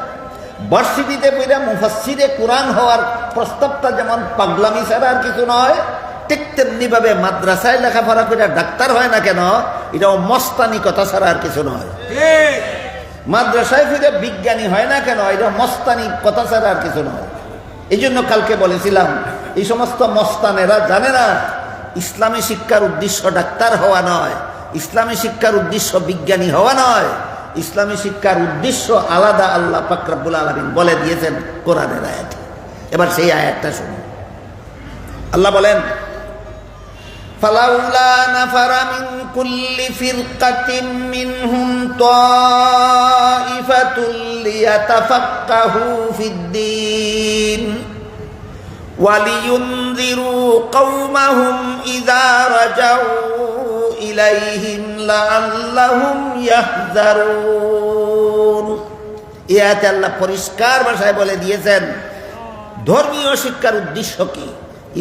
ভার্সিটিতে ফিরে মুফাসসিরে কোরআন হওয়ার প্রস্তাবটা যেমন পাগলামি ছাড়া আর কিছু নয়, ঠিক তেমনিভাবে মাদ্রাসায় লেখাপড়া করে ডাক্তার হয় না কেন, এটাও মস্তানি কথা ছাড়া আর কিছু নয়। মাদ্রাসায় ফিরে বিজ্ঞানী হয় না কেন, এটা মস্তানি কথা ছাড়া আর কিছু নয়। এই জন্য কালকে বলেছিলাম, এই সমস্ত মস্তানেরা জানে না ইসলামী শিক্ষার উদ্দেশ্য ডাক্তার হওয়া নয়, ইসলামী শিক্ষার উদ্দেশ্য বিজ্ঞানী হওয়া নয়। ইসলামী শিক্ষার উদ্দেশ্য আলাদা, আল্লাহ পাক রব্বুল আলামিন বলে দিয়েছেন কোরআনের আয়াতে। এবার সেই আয়াতটা শুনুন। আল্লাহ বলেন, ফালাউলা নাফারা মিন কুল্লি ফিরকাতিন মিনহুম তাইফাতুল লিয়াতাফাক্কাহু ফিদ্দীন ওয়ালিয়ুনযিরু কওমাহুম ইযা রাজাউ ইলাইহিম লাআল্লাহুম ইয়াহযারুন। এই আয়াতে আল্লাহ পরিষ্কার ভাষায় বলে দিয়েছেন ধর্মীয় শিক্ষার উদ্দেশ্য কি,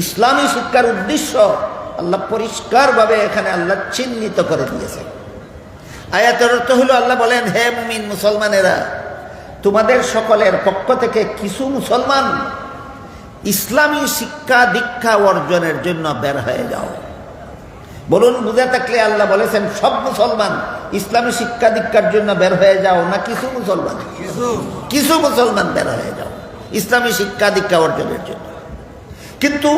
ইসলামী শিক্ষার উদ্দেশ্য আল্লাহ পরিষ্কারভাবে এখানে আল্লাহ চিহ্নিত করে দিয়েছে। আয়াতের অর্থ হলো, আল্লাহ বলেন, হে মুমিন মুসলমানেরা, তোমাদের সকলের পক্ষ থেকে কিছু মুসলমান ইসলামী শিক্ষা দীক্ষা অর্জনের জন্য বের হয়ে যাও। বলুন, বুঝে থাকলে আল্লাহ বলেছেন সব মুসলমান ইসলামী শিক্ষা দীক্ষার জন্য বের হয়ে যাও, না কিছু মুসলমান? কিছু মুসলমান বের হয়ে যাও ইসলামী শিক্ষা দীক্ষা অর্জনের জন্য। কিন্তু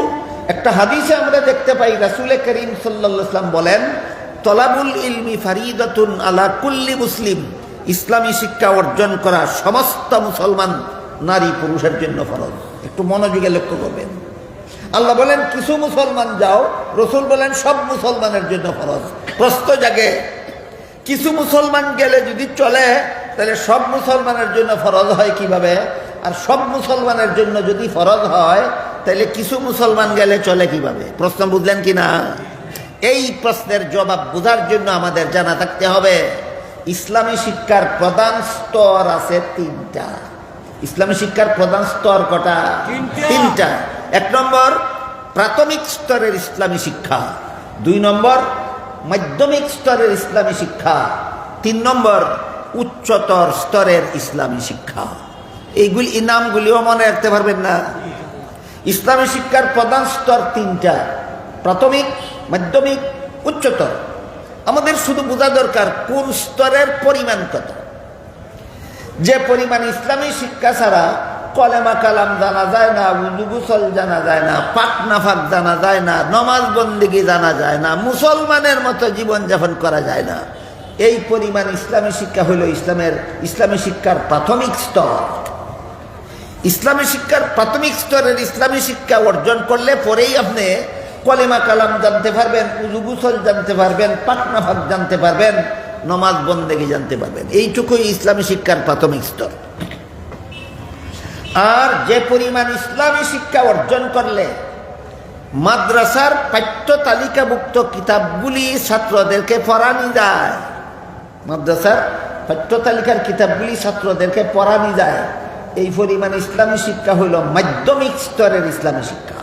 একটা হাদিসে আমরা দেখতে পাই রাসূল করিম সাল্লাল্লাহু আলাইহি ওয়াসাল্লাম বলেন, তলাবুল ইলমি ফারিদাতুন আলা কুল্লি মুসলিম, ইসলামী শিক্ষা অর্জন করা সমস্ত মুসলমান নারী পুরুষের জন্য ফরজ। একটু মনোযোগে লক্ষ্য করবেন। আল্লাহ বলেন কিছু মুসলমান যাও, রসুল বলেন সব মুসলমানের জন্য ফরজ। প্রশ্ন জাগে, কিছু মুসলমান গেলে যদি চলে তাহলে সব মুসলমানের জন্য ফরজ হয় কিভাবে? আর সব মুসলমানের জন্য যদি ফরজ হয় তাহলে কিছু মুসলমান গেলে চলে কিভাবে? প্রশ্ন বুঝলেন কি না? এই প্রশ্নের জবাব বোঝার জন্য আমাদের জানা থাকতে হবে ইসলামী শিক্ষার প্রধান স্তর আছে তিনটা। ইসলামী শিক্ষার প্রধান স্তর কটা? তিনটা। 1 নম্বর প্রাথমিক স্তরের ইসলামী শিক্ষা, 2 নম্বর মাধ্যমিক স্তরের ইসলামী শিক্ষা, 3 নম্বর উচ্চতর স্তরের ইসলামী শিক্ষা। এইগুলি নামগুলিও মনে রাখতে পারবেন না? ইসলামী শিক্ষার প্রধান স্তর তিনটা, প্রাথমিক, মাধ্যমিক, উচ্চতর। আমাদের শুধু বোঝা দরকার কোন স্তরের পরিমাণ কত। যে পরিমাণ ইসলামী শিক্ষা ছাড়া কলেমা কালাম জানা যায় না, উযু গোসল জানা যায় না, পাক নাফাক জানা যায় না, নমাজ বন্দেগী জানা যায় না, মুসলমানের মতো জীবনযাপন করা যায় না, এই পরিমাণ ইসলামী শিক্ষা হলো ইসলামী শিক্ষার প্রাথমিক স্তর। ইসলামী শিক্ষার প্রাথমিক স্তরের ইসলামী শিক্ষা অর্জন করলে পরেই আপনি কলেমা কালাম জানতে পারবেন, উযু গোসল জানতে পারবেন, পাক নাফাক জানতে পারবেন, নমাজ বন্দেগী জানতে পারবেন। এইটুকুই ইসলামী শিক্ষার প্রাথমিক স্তর। আর যে পরিমাণ ইসলামী শিক্ষা অর্জন করলে মাদ্রাসার পাঠ্য তালিকাভুক্ত কিতাবগুলি ছাত্রদেরকে পড়ানো যায়, মাদ্রাসার পাঠ্য তালিকার কিতাবগুলি ছাত্রদেরকে পড়ানো যায়, এই পরিমাণ ইসলামী শিক্ষা হইল মাধ্যমিক স্তরের ইসলামী শিক্ষা।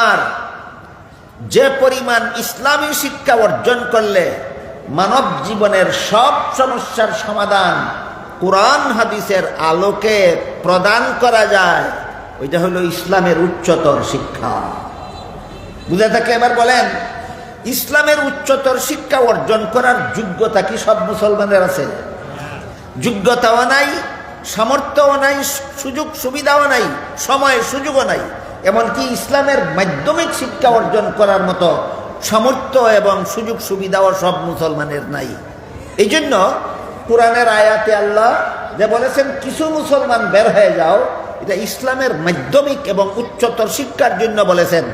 আর যে পরিমাণ ইসলামী শিক্ষা অর্জন করলে মানব জীবনের সব সমস্যার সমাধান কোরআন হাদিসের আলোকে প্রদান করা যায়, ওইটা হলো ইসলামের উচ্চতর শিক্ষা। বুঝে থাকে? এবার বলেন, ইসলামের উচ্চতর শিক্ষা অর্জন করার যোগ্যতা কি সব মুসলমানের আছে? যোগ্যতাও নাই, সামর্থ্যও নাই, সুযোগ সুবিধাও নাই, সময় সুযোগও নাই। এমনকি ইসলামের মাধ্যমিক শিক্ষা অর্জন করার মতো সামর্থ্য এবং সুযোগ সুবিধাও সব মুসলমানের নাই। এই জন্য কোরআনের আয়াতে আল্লাহ যে বলেছেন কিছু মুসলমান বের হয়ে যাও, এটা ইসলামের মাধ্যমিক এবং উচ্চতর শিক্ষার জন্য বলেছেন।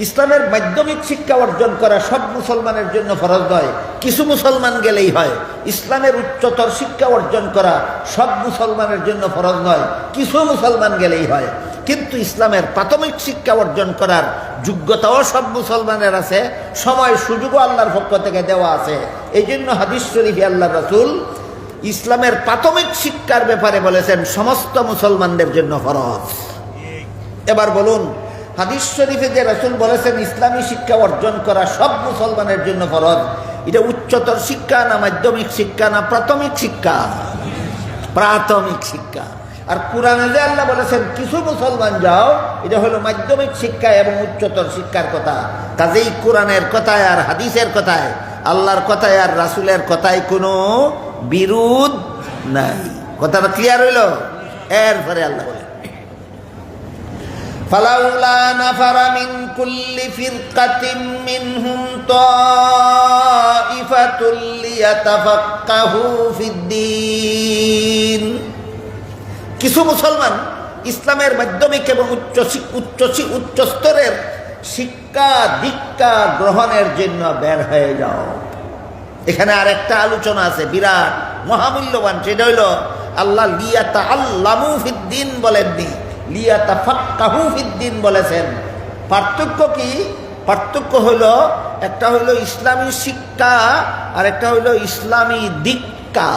ইসলামের মাধ্যমিক শিক্ষা অর্জন করা সব মুসলমানের জন্য ফরজ নয়, কিছু মুসলমান গেলেই হয়। ইসলামের উচ্চতর শিক্ষা অর্জন করা সব মুসলমানের জন্য ফরজ নয়, কিছু মুসলমান গেলেই হয়। কিন্তু ইসলামের প্রাথমিক শিক্ষা অর্জন করার যোগ্যতাও সব মুসলমানের আছে, সময় সুযোগও আল্লাহর পক্ষ থেকে দেওয়া আছে। এই জন্য হাদিস শরীফে আল্লাহ রাসূল ইসলামের প্রাথমিক শিক্ষার ব্যাপারে বলেছেন সমস্ত মুসলমানদের জন্য ফরজ। এবার বলুন, হাদিস শরীফে যে রাসূল বলেছেন ইসলামী শিক্ষা অর্জন করা সব মুসলমানের জন্য ফরজ, এটা উচ্চতর শিক্ষা না মাধ্যমিক শিক্ষা না প্রাথমিক শিক্ষা? প্রাথমিক শিক্ষা। আর কোরআনে যে আল্লাহ বলেছেন কিছু মুসলমান যাও, এটা হলো মাধ্যমিক শিক্ষা এবং উচ্চতর শিক্ষার কথা। কাজেই কোরআনের কথায় আর হাদিসের কথায়, আল্লাহর কথায় আর রাসূলের কথায় কোনো বিরোধ নাই। কথাটা ক্লিয়ার হইল? এরপরে আল্লাহ বলেন, ফালাউলা নাফারা মিন কুল্লি ফিরকাতিন মিনহুম তাইফাতুল লিয়াতাফাক্কাহু ফিদ্দীন। কিছু মুসলমান ইসলামের মাধ্যমিক এবং উচ্চ স্তরের শিক্ষা দীক্ষা গ্রহণের জন্য বের হয়ে যাও। এখানে আরেকটা আলোচনা আছে বিরাট মহামূল্যবান, সেটা হইল আল্লাহ লিয়াতাআল্লামু ফিদ্দীন বলেননি, লিয়াতাফাক্কাহু ফিদ্দীন বলেছেন। পার্থক্য কি? পার্থক্য হইল একটা হইল ইসলামী শিক্ষা আর একটা হইল ইসলামী দীক্ষা।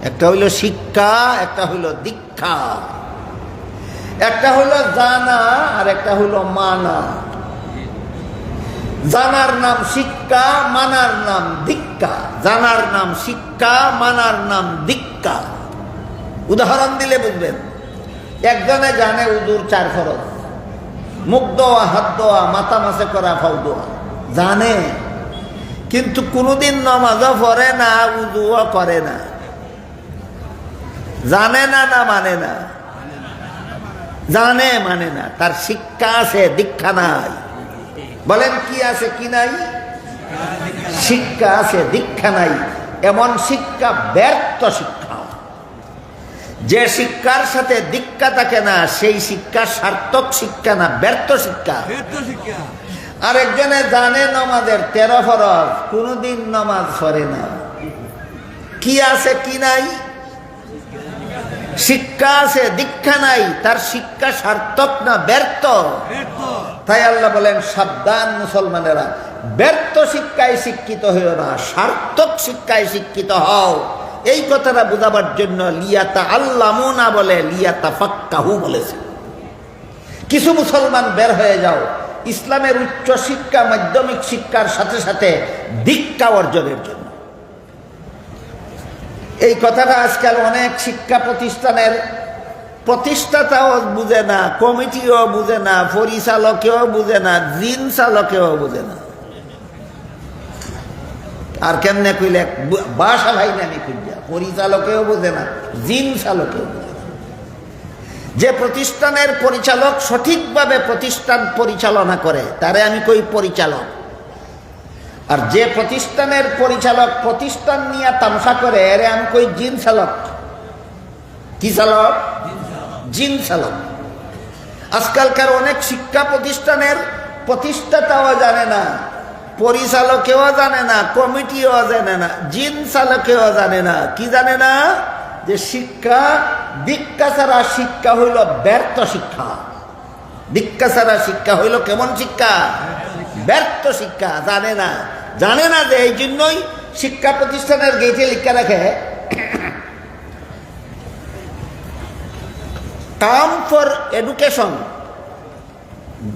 একটা হইল শিক্ষা, একটা হইল দীক্ষা। একটা হইল জানা আর একটা হইল মানা। জানার নাম শিক্ষা, মানার নাম দীক্ষা। জানার নাম শিক্ষা, মানার নাম দীক্ষা। উদাহরণ দিলে বুঝবেন। একজনে জানে উযুর 4 ফরজ, মুখ ধোয়া, হাত ধোয়া, মাথা মাসে করা, ফাউ ধোয়া জানে, কিন্তু কোনোদিন নামাজও পড়ে না, উযুও করে না। জানে না না মানে না? জানে মানে না। তার শিক্ষা আছে, দীক্ষা নাই। বলেন কি আছে কি নাই? শিক্ষা আছে, দীক্ষা নাই। এমন শিক্ষা ব্যর্থ শিক্ষা। যে শিক্ষার সাথে দীক্ষা থাকে না সেই শিক্ষা সার্থক শিক্ষা না, ব্যর্থ শিক্ষা। আরেকজনে জানে নামাজের 13 ফরজ, কোনদিন নামাজ পড়ে না। কি আছে কি নাই? শিক্ষা আছে, দীক্ষা নাই, তার শিক্ষা সার্থক না, ব্যর্থ। তাই আল্লাহ বলেন সাবধান মুসলমানেরা, ব্যর্থ শিক্ষায় শিক্ষিত হইও না, সার্থক শিক্ষায় শিক্ষিত হও। এই কথাটা বোঝাবার জন্য লিয়াতা আল্লামু না বলে লিয়াতা ফাক্কাহু বলেছে। কিছু মুসলমান বের হয়ে যাও ইসলামের উচ্চ শিক্ষা, মাধ্যমিক শিক্ষার সাথে সাথে দীক্ষা অর্জনের জন্য। এই কথাটা আজকাল অনেক শিক্ষা প্রতিষ্ঠানের প্রতিষ্ঠাতাও বুঝে না, কমিটিও বুঝে না, পরিচালকেও বুঝে না, জিন চালকেও বুঝে না। আর কেমনে কইলে বাসা ভাই না, আমি খুঁজা পরিচালকেও বুঝে না, জিন চালকেও বুঝে না। যে প্রতিষ্ঠানের পরিচালক সঠিকভাবে প্রতিষ্ঠান পরিচালনা করে তারে আমি কই পরিচালক, আর যে প্রতিষ্ঠানের পরিচালক প্রতিষ্ঠান নিয়ে তামসা করে এরে আমি কই জিন চালক। কি চালক? জিন চালক। আজকালকার অনেক শিক্ষা প্রতিষ্ঠানের প্রতিষ্ঠাতাও জানে না, পরিচালকেও জানে না, কমিটিও জানে না, জিন চালকেও জানে না। কি জানে না? যে শিক্ষা, দীক্ষা ছাড়া শিক্ষা হইল ব্যর্থ শিক্ষা। দীক্ষা ছাড়া শিক্ষা হইল কেমন শিক্ষা? ব্যর্থ শিক্ষা। জানে না, জানে না। যে এই জন্যই শিক্ষা প্রতিষ্ঠানের গেটে লিখা রাখে come for education,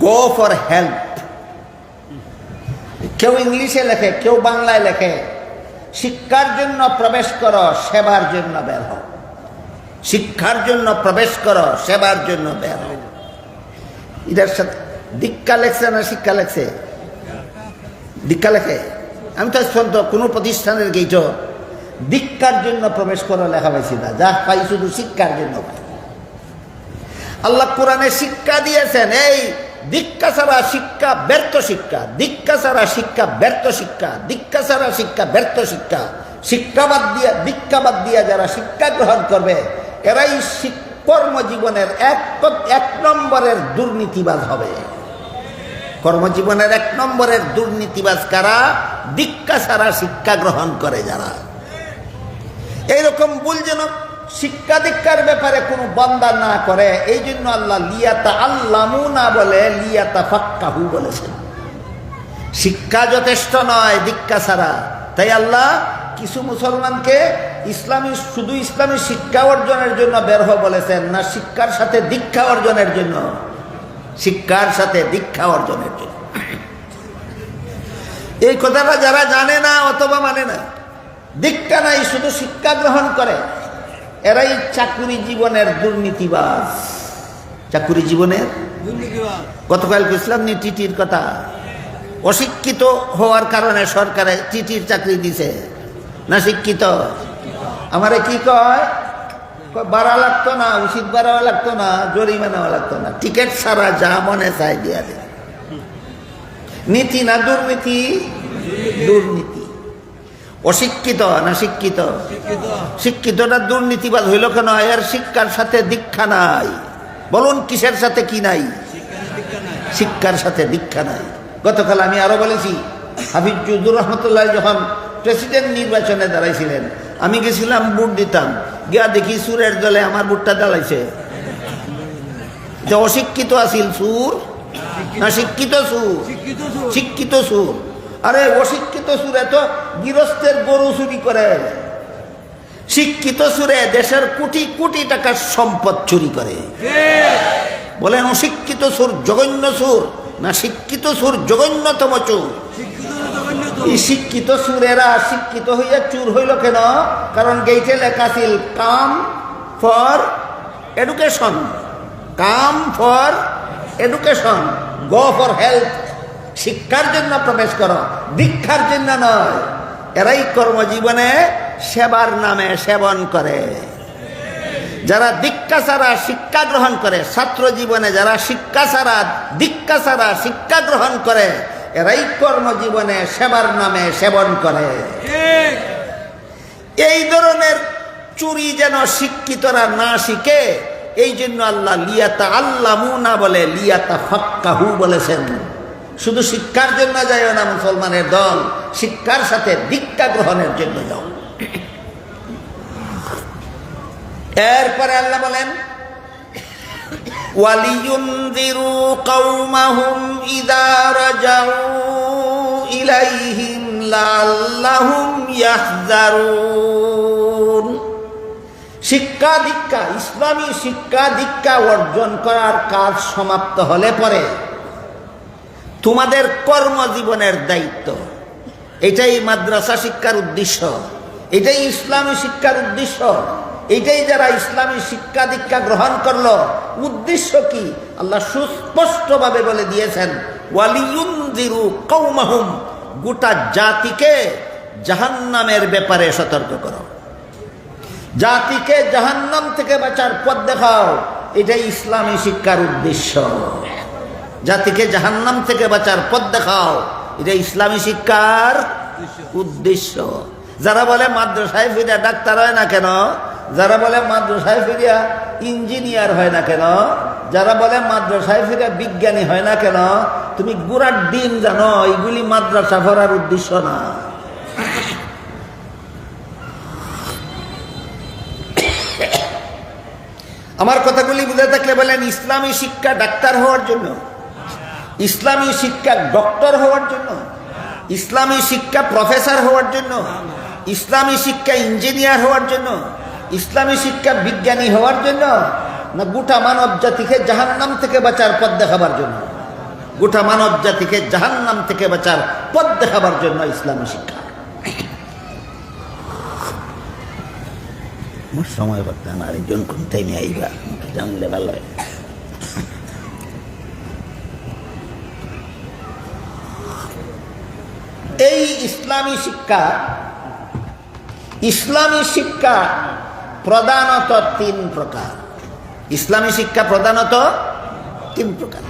go for help. কেউ ইংলিশে লেখে, কেউ বাংলায় লেখে। শিক্ষার জন্য প্রবেশ করো, সেবার জন্য বের হও। শিক্ষার জন্য প্রবেশ করো, সেবার জন্য বের হও। এটার সাথে দীক্ষা লেখছে না শিক্ষা লেখছে? দীক্ষা লেখে। আমি তো শুনতো কোনো প্রতিষ্ঠানের গেইট দীক্ষার জন্য প্রবেশ করো লেখা পাইছি না, যা পাই শুধু শিক্ষার জন্য পাই। আল্লাহ কোরআনে শিক্ষা দিয়েছেন, এই দীক্ষা ছাড়া শিক্ষা ব্যর্থ শিক্ষা, দীক্ষা ছাড়া শিক্ষা ব্যর্থ শিক্ষা, দীক্ষা ছাড়া শিক্ষা ব্যর্থ শিক্ষা। শিক্ষাবাদ দিয়া, দীক্ষাবাদ দিয়া যারা শিক্ষা গ্রহণ করবে এরাই কর্মজীবনের এক নম্বরের দুর্নীতিবাজ হবে। কর্মজীবনের 1 নম্বরের দুর্নীতিবাজ কারা? দীক্ষা ছাড়া শিক্ষা গ্রহণ করে যারা। এইরকম ভুল যেন শিক্ষা দীক্ষার ব্যাপারে কোনো বান্দা না করে, এই জন্য আল্লাহ লিয়াতা আল্লামু না বলে লিয়াতা ফাক্কাহু বলেছেন। শিক্ষা যথেষ্ট নয় দীক্ষা ছাড়া। তাই আল্লাহ কিছু মুসলমানকে শুধু ইসলামী শিক্ষা অর্জনের জন্য বের হয়ে বলেছেন না, শিক্ষার সাথে দীক্ষা অর্জনের জন্য। শিক্ষার সাথে দীক্ষা অর্জনের জন্য। এই কথাটা যারা জানে না অথবা মানে না, দীক্ষা নাই শুধু শিক্ষা গ্রহণ করে, এরাই চাকুরি জীবনের দুর্নীতিবাজ। চাকুরি জীবনের গতকাল বুঝলাম নি টিটির কথা। অশিক্ষিত হওয়ার কারণে সরকারে টিটির চাকরি দিছে না, শিক্ষিত? আমারে কি কয়, বাড়া লাগতো না, উচিত বাড়াও লাগতো না, জরিমানাও লাগতো না, টিকিট ছাড়া যা মনে চাই দিয়া দে। নীতি না দুর্নীতি? দুর্নীতি। অশিক্ষিত না শিক্ষিত? শিক্ষিতটা দুর্নীতিবাদ হইল কেন? এর শিক্ষার সাথে দীক্ষা নাই। বলুন কিসের সাথে কি নাই? শিক্ষার সাথে দীক্ষা নাই। গতকাল আমি আরো বলেছি, হাফিজ জুজুর রহমতুল্লাহ যখন প্রেসিডেন্ট নির্বাচনে দাঁড়াইছিলেন, আমি গেছিলাম ভোট দিতাম, গিয়া দেখি সুরের দলে আমার ভোটটা দাঁড়াইছে। যে অশিক্ষিত আছিল সুর না শিক্ষিত সুর? শিক্ষিত সুর। আরে অশিক্ষিত সুরে তো গৃহস্থের গরু চুরি করে, শিক্ষিত সুরে দেশের কোটি কোটি টাকার সম্পদ চুরি করে। বলেন অশিক্ষিত সুর জঘন্য সুর না শিক্ষিত সুর জঘন্যতম চোর? এই শিক্ষিত সুরেরা শিক্ষিত হইয়া চুর হইল কেন? কারণ গেইটে লেখা ছিল come for education, come for education, go for help. শিক্ষার জন্য প্রবেশ করো, দীক্ষার জন্য নয়। এরাই কর্মজীবনে সেবার নামে সেবন করে। যারা দীক্ষা ছাড়া শিক্ষা গ্রহণ করে, ছাত্র জীবনে যারা শিক্ষা ছাড়া দীক্ষা ছাড়া শিক্ষা গ্রহণ করে, এরাই কর্মজীবনে সেবার নামে সেবন করে। এই ধরনের চুরি যেন শিক্ষিতরা না শিখে, এই জন্য আল্লাহ লিয়াতা আল্লামু না বলে লিয়াতা ফাক্কাহু বলেছেন। শুধু শিক্ষার জন্য যায় না মুসলমানের দল, শিক্ষার সাথে দীক্ষা গ্রহণের জন্য যাও। এরপরে আল্লাহ বলেন ওয়ালিয়ুনযিরু কওমাহুম ইযা রাজাউ ইলাইহিম লাআল্লাহুম ইয়াহযারুন। শিক্ষা দীক্ষা, ইসলামী শিক্ষা দীক্ষা অর্জন করার কাজ সমাপ্ত হলে পরে তোমাদের কর্মজীবনের দায়িত্ব, এটাই মাদ্রাসা শিক্ষার উদ্দেশ্য, এটাই ইসলামী শিক্ষার উদ্দেশ্য, এটাই যারা ইসলামী শিক্ষা দীক্ষা গ্রহণ করলো উদ্দেশ্য কি আল্লাহ সুস্পষ্টভাবে বলে দিয়েছেন, ওয়ালিয়ুনযিরু কওমাহুম, গোটা জাতিকে জাহান্নামের ব্যাপারে সতর্ক করো, জাতিকে জাহান্নাম থেকে বাঁচার পথ দেখাও, এটাই ইসলামী শিক্ষার উদ্দেশ্য। জাতিকে জাহান্নাম থেকে বাঁচার পথ দেখাও, এটা ইসলামী শিক্ষার উদ্দেশ্য। যারা বলে মাদ্রাসায় ফিরিয়া ডাক্তার হয় না কেন, যারা বলে মাদ্রাসায় ফিরিয়া ইঞ্জিনিয়ার হয় না কেন, যারা বলে মাদ্রাসায় ফিরিয়া বিজ্ঞানী হয় না কেন, তুমি গুড়ার ডিম জানো, এইগুলি মাদ্রাসা পড়ার উদ্দেশ্য না। আমার কথাগুলি বুঝে থাকলে বলেন ইসলামী শিক্ষা ডাক্তার হওয়ার জন্য, ইসলামী শিক্ষা ডক্টর হওয়ার জন্য, ইসলামী শিক্ষা প্রফেসর হওয়ার জন্য, ইসলামী শিক্ষা ইঞ্জিনিয়ার হওয়ার জন্য, ইসলামী শিক্ষা বিজ্ঞানী হওয়ার জন্য, না গোটা মানব জাতিকে জাহান্নাম থেকে বাঁচার পথ দেখাবার জন্য? গোটা মানব জাতিকে জাহান্নাম থেকে বাঁচার পথ দেখাবার জন্য ইসলামী শিক্ষা। সময় করতে না, আরেকজন কোন টাইমে আইবা জানলে ভালো হয়। এই ইসলামী শিক্ষা প্রধানত তিন প্রকার। ইসলামী শিক্ষা প্রধানত তিন প্রকার।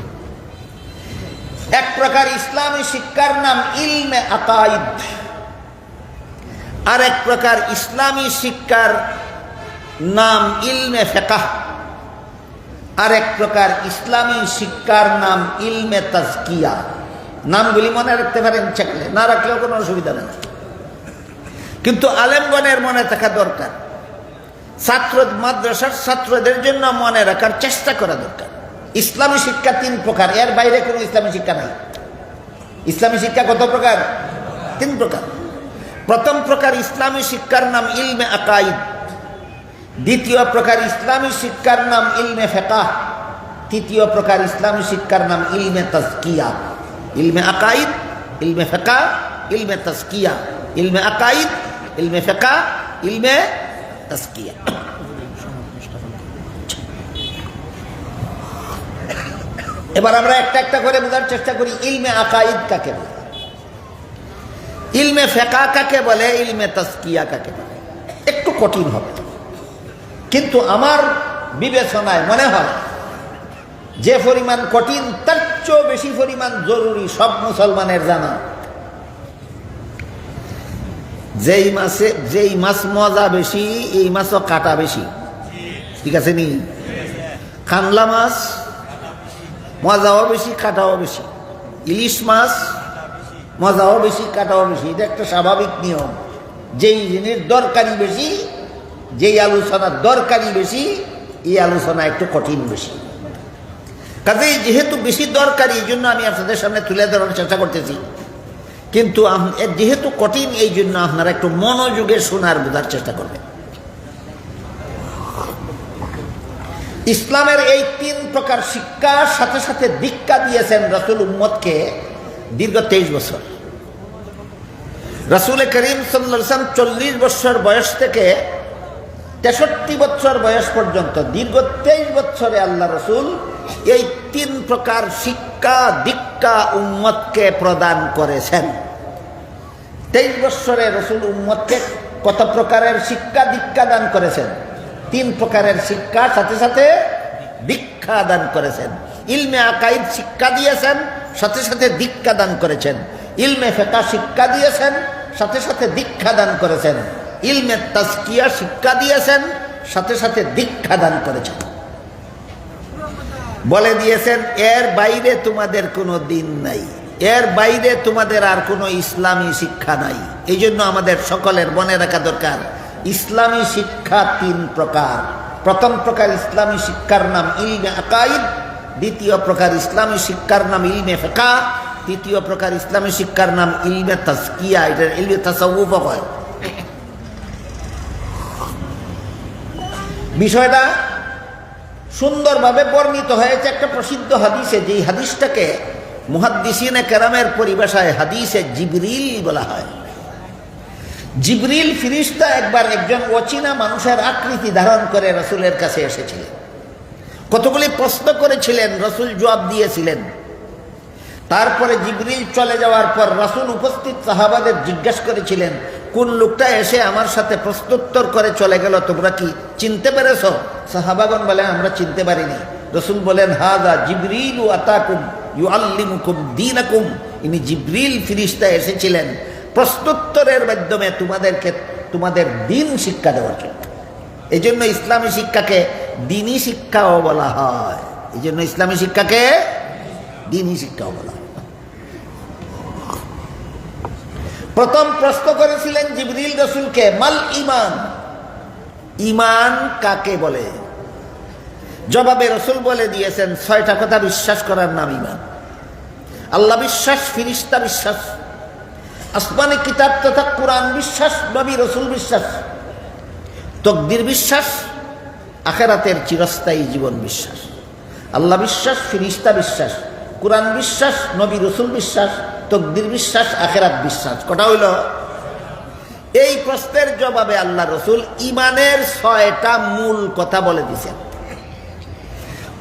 এক প্রকার ইসলামী শিক্ষার নাম ইলমে আকাইদ, আর এক প্রকার ইসলামী শিক্ষার নাম ইলমে ফিকহ, আর এক প্রকার ইসলামী শিক্ষার নাম ইলমে তাজকিয়া। নামগুলি মনে রাখতে পারেন, চাকলে না রাখলেও কোনো অসুবিধা নেই, কিন্তু আলেমগণের মনে থাকা দরকার, ছাত্র মাদ্রাসার ছাত্রদের জন্য মনে রাখার চেষ্টা করা দরকার। ইসলামী শিক্ষা তিন প্রকার, এর বাইরে কোনো ইসলামী শিক্ষা নাই। ইসলামী শিক্ষা কত প্রকার? তিন প্রকার। প্রথম প্রকার ইসলামী শিক্ষার নাম ইলমে আকাইদ, দ্বিতীয় প্রকার ইসলামী শিক্ষার নাম ইলমে ফিকহ, তৃতীয় প্রকার ইসলামী শিক্ষার নাম ইলমে তাজকিয়া। ইলমে আকাইদ, ইলমে ফিকহ, ইলমে তাজকিয়া। ইলমে আকাইদ, ইলমে ফিকহ, ইলমে তাজকিয়া। এবার আমরা একটা একটা করে বোঝার চেষ্টা করি ইলমে আকাইদ কাকে বলে, ইলমে ফিকহ কাকে বলে, ইলমে তাজকিয়া কাকে বলে। একটু কঠিন হবে, কিন্তু আমার বিবেচনায় মনে হয় যে পরিমাণ কঠিন তার চেয়েও বেশি পরিমাণ জরুরি সব মুসলমানের জানা। যেই মাছ মজা বেশি, এই মাছও কাটা বেশি, ঠিক আছে নি? কানলা মাছ মজাও বেশি, কাটাও বেশি। ইলিশ মাছ মজাও বেশি, কাটাও বেশি। এটা একটা স্বাভাবিক নিয়ম। যেই জিনিস দরকারি বেশি, যেই আলোচনার দরকারি বেশি, এই আলোচনা একটু কঠিন বেশি। কাজেই যেহেতু বেশি দরকারি, এই জন্য আমি আপনাদের সামনে তুলে ধরার চেষ্টা করতেছি, কিন্তু যেহেতু কঠিন এই জন্য আপনারা একটু মনোযোগে শোনার বোঝার চেষ্টা করবেন। ইসলামের এই তিন প্রকার শিক্ষার সাথে সাথে দীক্ষা দিয়েছেন রাসূল উম্মতকে দীর্ঘ 23 বছর। রাসূল করিম সাল্লাল্লাহু আলাইহি ওয়াসাল্লাম 40 বছর বয়স থেকে 63 বছর বয়স পর্যন্ত দীর্ঘ 23 বছরে আল্লাহ রসুল এই তিন প্রকার শিক্ষা দীক্ষা উম্মতকে প্রদান করেছেন। 23 বছরে রসুল উম্মতকে কত প্রকারের শিক্ষা দীক্ষা দান করেছেন? 3 প্রকারের শিক্ষার সাথে সাথে দীক্ষা দান করেছেন। ইলমে আকাইদ শিক্ষা দিয়েছেন, সাথে সাথে দীক্ষা দান করেছেন। ইলমে ফিকহ শিক্ষা দিয়েছেন, সাথে সাথে দীক্ষা দান করেছেন। ইলমে তাজকিয়া শিক্ষা দিয়েছেন, সাথে সাথে দীক্ষা দান করেছেন। বলে দিয়েছেন এর বাইরে তোমাদের কোনো দিন নাই, এর বাইরে তোমাদের আর কোনো ইসলামী শিক্ষা নাই। এই জন্য আমাদের সকলের মনে রাখা দরকার, ইসলামী শিক্ষা 3 প্রকার। প্রথম প্রকার ইসলামী শিক্ষার নাম ইলমে আকাইদ, দ্বিতীয় প্রকার ইসলামী শিক্ষার নাম ইলমে ফিকহ, তৃতীয় প্রকার ইসলামী শিক্ষার নাম ইলমে তাজকিয়া, এটা ইলমে তাসাউফ হয়। বিষয়টা সুন্দরভাবে বর্ণিত হয়েছে একটা প্রসিদ্ধ হাদিসে, যেই হাদিসটাকে মুহাদ্দিসিনে কেরামের পরিভাষায় হাদিসে জিবরিল বলা হয়। জিবরিল ফিরিস্তা একবার একজন অচেনা মানুষের আকৃতি ধারণ করে রাসূলের কাছে এসেছিলেন, কতগুলি প্রশ্ন করেছিলেন, রাসূল জবাব দিয়েছিলেন। তারপরে জিবরিল চলে যাওয়ার পর রাসূল উপস্থিত সাহাবাদের জিজ্ঞাসা করেছিলেন, কোন লোকটা এসে আমার সাথে প্রশ্নোত্তর করে চলে গেল, তোমরা কি চিনতে পেরেছো? সাহাবাগণ বলেন আমরা চিনতে পারিনি। রাসূল বলেন হাযা জিবরিল আতাকুম ইউআল্লিমুকুম দীনাকুম, ইনি জিবরিল ফিরিস্তা এসেছিলেন প্রশ্নোত্তরের মাধ্যমে তোমাদেরকে তোমাদের দ্বীন শিক্ষা দেওয়ার জন্য। এই জন্য ইসলামী শিক্ষাকে দ্বীনি শিক্ষাও বলা হয়, এই জন্য ইসলামী শিক্ষাকে দ্বীনি শিক্ষাও বলা হয়। প্রথম প্রশ্ন করেছিলেন জিবরিল রাসূলকে, মাল ঈমান, ঈমান কাকে বলে? জবাবে রাসূল বলে দিয়েছেন 6টা কথা বিশ্বাস করার নাম ঈমান। আল্লাহ বিশ্বাস, ফিরিস্তা বিশ্বাস, আসমানি কিতাব তথা কুরআন বিশ্বাস, নবী রাসূল বিশ্বাস, তাকদীর বিশ্বাস, আখিরাতের চিরস্থায়ী জীবন বিশ্বাস। আল্লাহ বিশ্বাস, ফিরিস্তা বিশ্বাস, কুরআন বিশ্বাস, নবী রাসূল বিশ্বাস, তাকদীর বিশ্বাস, আখিরাত বিশ্বাস। কটা হইল? এই প্রশ্নের জবাবে আল্লাহ রাসূল ঈমানের 6টা মূল কথা বলে দিয়েছেন।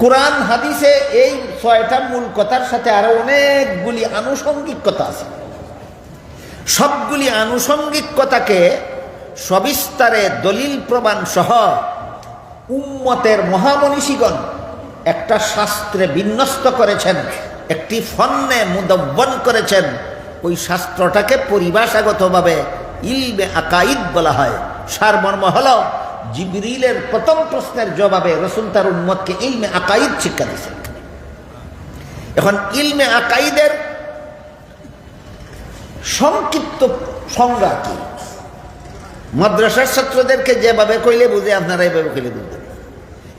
কুরআন হাদিসে এই 6টা মূল কথার সাথে আরো অনেকগুলি আনুষঙ্গিক কথা আছে। সবগুলি আনুষঙ্গিক কথাকে সবিস্তারে দলিল প্রমাণ সহ উম্মতের মহামনীষীগণ একটা শাস্ত্রে বিন্যস্ত করেছেন, একটি ফন্নে মুদব্বন করেছেন। ওই শাস্ত্রটাকে পরিভাষাগতভাবে ইলমে আকাইদ বলা হয়। সারমর্ম হল জিবরিলের প্রথম প্রশ্নের জবাবে রাসূল তার উম্মতকে ইলমে আকাইদ শিক্ষা দিয়েছেন। এখন ইলমে আকাইদের সংক্ষিপ্ত সংজ্ঞা কি? মাদ্রাসার ছাত্রদেরকে যেভাবে কইলে বুঝে আপনারা এইভাবে কইলে বুঝবেন।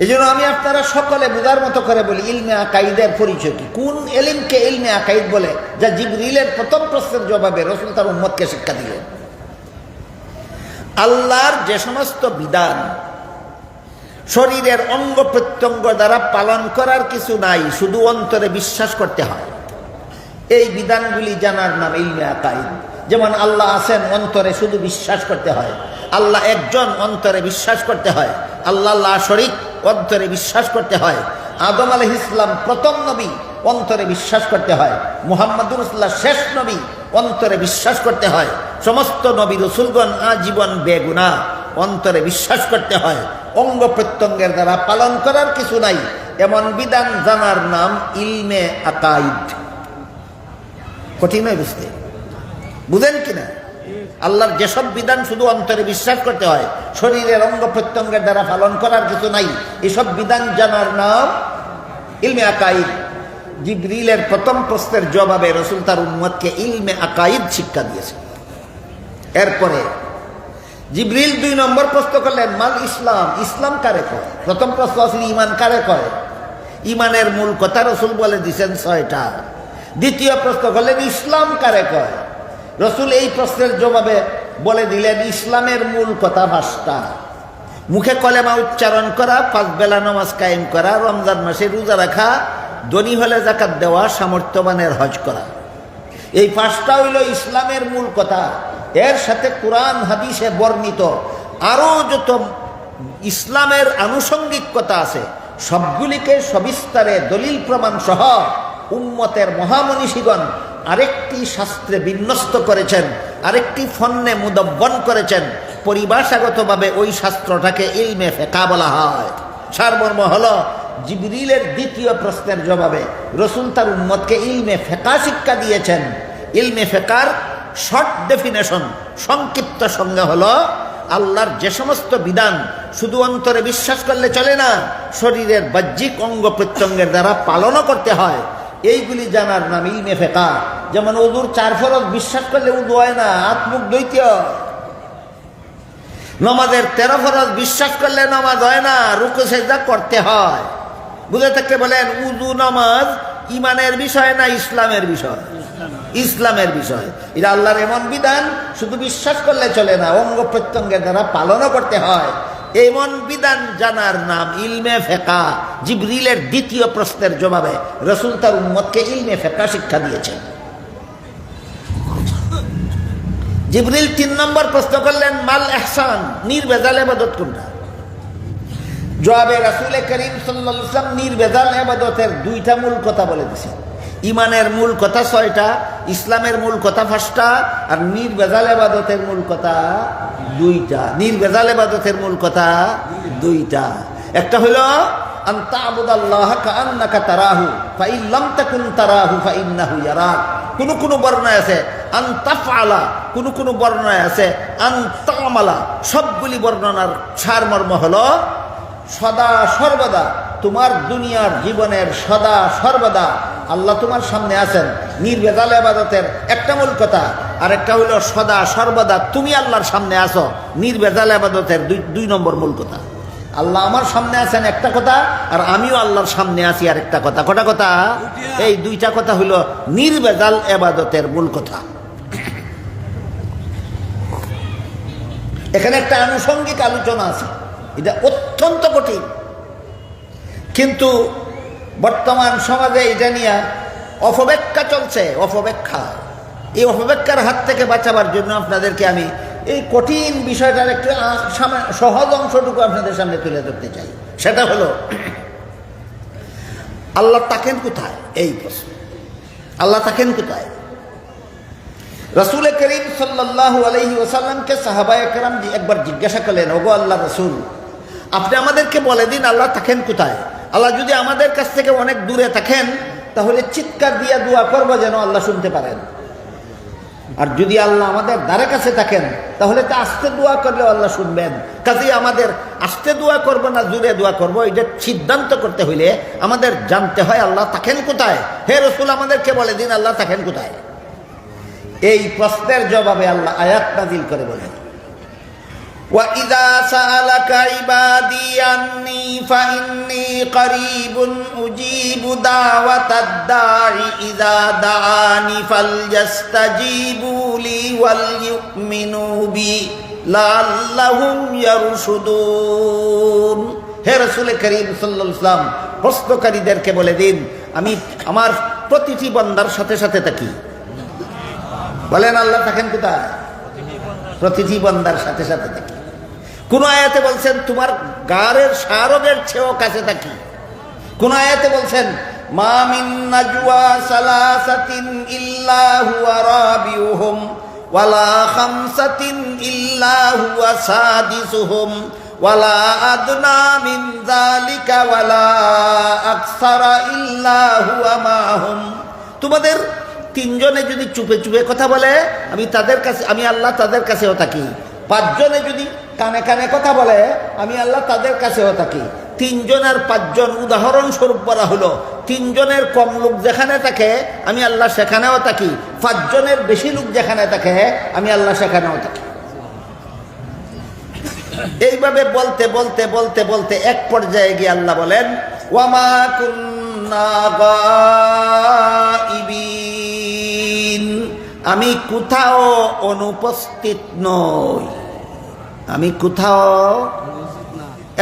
এই জন্য আমি আপনারা সকলে বুঝার মতো করে বলি ইলমে আকাইদের পরিচয় কি, কোন ইলমকে ইলমে আকাইদ বলে, যা জিবরিলের প্রথম প্রশ্নের জবাবে রাসূল তার উম্মতকে শিক্ষা দিলেন। আল্লাহর যে সমস্ত বিধান শরীরের অঙ্গ প্রত্যঙ্গ দ্বারা পালন করার কিছু নাই, শুধু অন্তরে বিশ্বাস করতে হয়, এই বিধানগুলি জানার নাম ইলমে আকাইদ। যেমন আল্লাহ আছেন, অন্তরে শুধু বিশ্বাস করতে হয়। আল্লাহ একজন, অন্তরে বিশ্বাস করতে হয়। আল্লাহ লা শরীক, অন্তরে বিশ্বাস করতে হয়। আদম আলাইহিস সালাম প্রথম নবী, অন্তরে বিশ্বাস করতে হয়। মুহাম্মদুর রাসূলুল্লাহ শেষ নবী, অন্তরে বিশ্বাস করতে হয়। সমস্ত নবী রাসূলগণ আজীবন বেগুনাহ, অন্তরে বিশ্বাস করতে হয়। অঙ্গ প্রত্যঙ্গের দ্বারা পালন করার কিছু নাই, এমন বিধান জানার নাম ইলমে আকাইদ। কঠিন নয় বুঝতে, বুঝেন কিনা? আল্লাহর যেসব বিধান শুধু অন্তরে বিশ্বাস করতে হয়, শরীরের অঙ্গ প্রত্যঙ্গের দ্বারা পালন করার কিছু নাই, এসব বিধান জানার নাম ইলমে আকাইদ। জিবরিলের প্রথম প্রশ্নের জবাবে রাসূল তার উম্মতকে ইলমে আকাইদ শিক্ষা দিয়েছেন। এরপরে জিবরিল 2 নম্বর প্রশ্ন করলেন, মাল ইসলাম, ইসলাম কারে কয়? প্রথম প্রশ্ন ছিল ঈমান কারে কয়? ঈমানের মূল কথা রাসূল বলে দিয়েছেন 6টা। দ্বিতীয় প্রশ্ন করলেন ইসলাম কারে কয়? রাসূল এই প্রশ্নের জবাবে বলে দিলেন ইসলামের মূল কথা 5টা। মুখে কলেমা উচ্চারণ করা, 5 বেলা নামাজ কায়েম করা, রমজান মাসে রোজা রাখা, ধনী হলে যাকাত দেওয়া, সামর্থ্যবানের হজ করা। এই 5টা হইল ইসলামের মূল কথা। এর সাথে কুরআন হাদিসে বর্ণিত আরো যত ইসলামের আনুষঙ্গিক কথা আছে, সবগুলিকে সবিস্তারে দলিল প্রমাণ সহ উম্মতের মহামনীষীগণ আরেকটি শাস্ত্রে বিন্যস্ত করেছেন, আরেকটি ফন্নে মুদব্বন করেছেন। পরিভাষাগতভাবে ওই শাস্ত্রটাকে ইলমে ফিকহ বলা হয়। সারমর্ম হল জিবরিলের দ্বিতীয় প্রশ্নের জবাবে রাসূল তার উম্মতকে ইলমে ফিকহ শিক্ষা দিয়েছেন। ইলমে ফিকহর শর্ট ডেফিনেশন, সংক্ষিপ্ত সংজ্ঞা হল আল্লাহর যে সমস্ত বিধান শুধু অন্তরে বিশ্বাস করলে চলে না, শরীরের বাহ্যিক অঙ্গ প্রত্যঙ্গের দ্বারা পালনও করতে হয়। এইগুলি জানার নাম ইলমে ফিকহ। যেমন ওযুর 4 ফরজ বিশ্বাস করলে ওযু হয় না, হাত মুখ ধুইতে হয়। নামাজের 13 ফরজ বিশ্বাস করলে নামাজ হয় না, রুকু সিজদা করতে হয়। বুঝে থাকতে বলেন ওযু নামাজ ইমানের বিষয় না ইসলামের বিষয়? ইসলামের বিষয়। এটা আল্লাহর এমন বিধান শুধু বিশ্বাস করলে চলে না, অঙ্গ প্রত্যঙ্গের দ্বারা পালনও করতে হয়। এমন বিধান জানার নাম ইলমে ফিকহ। জিবরিলের দ্বিতীয় প্রশ্নের জবাবে রাসূল তার উম্মতকে ইলমে ফিকহ শিক্ষা দিয়েছেন। জিবরিল 3 নম্বর প্রশ্ন করলেন, মাল ইহসান, নির্ভেজাল ইবাদত কোনটা? জবাবে রাসূল করিম সাল্লাল্লাহু আলাইহি ওয়াসাল্লাম নির্ভেজাল ইবাদতের 2টা মূল কথা বলে দিয়েছেন। ইমানের মূল কথা 6টা, ইসলামের মূল কথা 5টা, আর নির্ভেজাল ইবাদতের মূল কথা 2টা। নির্ভেজাল ইবাদতের মূল কথা 2টা। একটা হলো আন তা'বুদাল্লাহা কাআন্নাকা তারাহু ফাইন লাম তাকুন তারাহু ফাইন্নাহু ইয়ারাক। কোন বর্ণনায় আছে আন তাফআলা, কোন বর্ণনায় আছে আন তা'মালা। সবগুলি বর্ণনার সারমর্ম হলো সদা সর্বদা তোমার দুনিয়ার জীবনের সদা সর্বদা আল্লাহ তোমার সামনে আছেন। নির্ভেজাল ইবাদতের একটা মূল কথা, আর একটা হলো সদা সর্বদা তুমি আল্লাহর সামনে আছো। নির্ভেজাল ইবাদতের 2 নম্বর মূল কথা। আল্লাহ আমার সামনে আছেন একটা কথা, আর আমিও আল্লাহর সামনে আছি আর একটা কথা। কটা কথা? এই 2টা কথা হলো নির্ভেজাল ইবাদতের মূল কথা। এখানে একটা আনুষঙ্গিক আলোচনা আছে, এটা অত্যন্ত কঠিন, কিন্তু বর্তমান সমাজে এটা নিয়ে অপব্যাখ্যা চলছে। অপব্যাখ্যা, এই অপব্যাখ্যার হাত থেকে বাঁচাবার জন্য আপনাদেরকে আমি এই কঠিন বিষয়টার একটু সহজ অংশটুকু আপনাদের সামনে তুলে ধরতে চাই। সেটা হলো আল্লাহ থাকেন কোথায়? এই প্রশ্ন, আল্লাহ থাকেন কোথায়? রাসূল করিম সাল্লাল্লাহু আলাইহি ওয়াসাল্লামকে সাহাবায়ে কেরাম একবার জিজ্ঞাসা করলেন, ওগো আল্লাহ রাসূল, আপনি আমাদেরকে বলে দিন আল্লাহ থাকেন কোথায়? আল্লাহ যদি আমাদের কাছ থেকে অনেক দূরে থাকেন তাহলে চিৎকার দিয়ে দোয়া করব যেন আল্লাহ শুনতে পারেন, আর যদি আল্লাহ আমাদের দ্বারে কাছে থাকেন তাহলে তা আস্তে দোয়া করলেও আল্লাহ শুনবেন। কাজেই আমাদের আস্তে দোয়া করব না জোরে দোয়া করব, এটা সিদ্ধান্ত করতে হইলে আমাদের জানতে হয় আল্লাহ থাকেন কোথায়। হে রাসূল, আমাদেরকে বলে দিন আল্লাহ থাকেন কোথায়? এই প্রশ্নের জবাবে আল্লাহ আয়াত নাযিল করে বলেন, وَإِذَا سَأَلَكَ عِبَادِي عَنِّي فَإِنِّي قَرِيبٌ أُجِيبُ دَعْوَةَ الدَّاعِ إِذَا دَعَانِ فَلْيَسْتَجِيبُوا لِي وَلْيُؤْمِنُوا بِي لَعَلَّهُمْ يَرْشُدُونَ। হে রাসূল করিম সাল্লাল্লাহু আলাইহি ওয়াসাল্লাম, প্রশ্নকারীদেরকে বলে দিন আমি আমার প্রতিটি বান্দার সাথে সাথে থাকি। বলেন আল্লাহ থাকেন কোথায়? প্রতিটি বান্দার সাথে সাথে থাকি। কোন আয়াতে বলছেন তোমার গারের শারগের চেয়েও কাছে থাকি। কোন আয়াতে বলছেন মা মিন নাজওয়া সালাসাতিন ইল্লা হুয়া রাবিউহুম ওয়ালা খামসাতিন ইল্লা হুয়া সাদিসুহুম ওয়ালা আদনা মিন যালিকা ওয়ালা আকসারা ইল্লা হুয়া মাহুম। তোমাদের 3 জনে যদি চুপে চুপে কথা বলে আমি আল্লাহ তাদের কাছেও থাকি। 5 জনে যদি কানে কানে কথা বলে আমি আল্লাহ তাদের কাছেও থাকি। 3 জন আর 5 জন উদাহরণস্বরূপ বলা হলো। 3 জনের কম লোক যেখানে থাকে আমি আল্লাহ সেখানেও থাকি, 5 জনের বেশি লোক যেখানে থাকে আমি আল্লাহ সেখানেও থাকি। এইভাবে বলতে বলতে বলতে বলতে এক পর্যায়ে গিয়ে আল্লাহ বলেন ওয়ামা কুন্না গাইবিন, আমি কোথাও অনুপস্থিত নই। আমি কোথাও,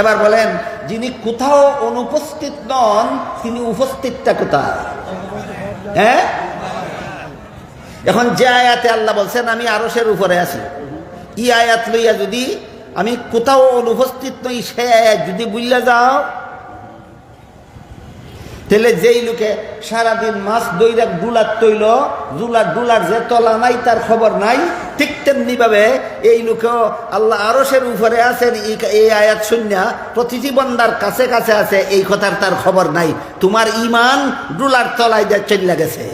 এবার বলেন যিনি কোথাও অনুপস্থিত নন তিনি উপস্থিতটা কোথায়? হ্যাঁ, এখন যে আয়াতে আল্লাহ বলছেন আমি আরশের উপরে আছি, এই আয়াত লইয়া যদি আমি কোথাও অনুপস্থিত নই সে আয়াত যদি বুঝলে যাও, তাহলে যেই লোকে সারাদিন মাছ দইরা ডুলার তৈল ডুলার যে তলা নাই তার খবর নাই, ঠিক তেমনি ভাবে এই লোকেও আল্লাহ আরশের উপরে আছেন এই আয়াত শুনিয়া প্রতিটি বান্দার কাছে কাছে আছে এই কথার তার খবর নাই। তোমার ঈমান ডুলার তলায় যা চলে গেছে।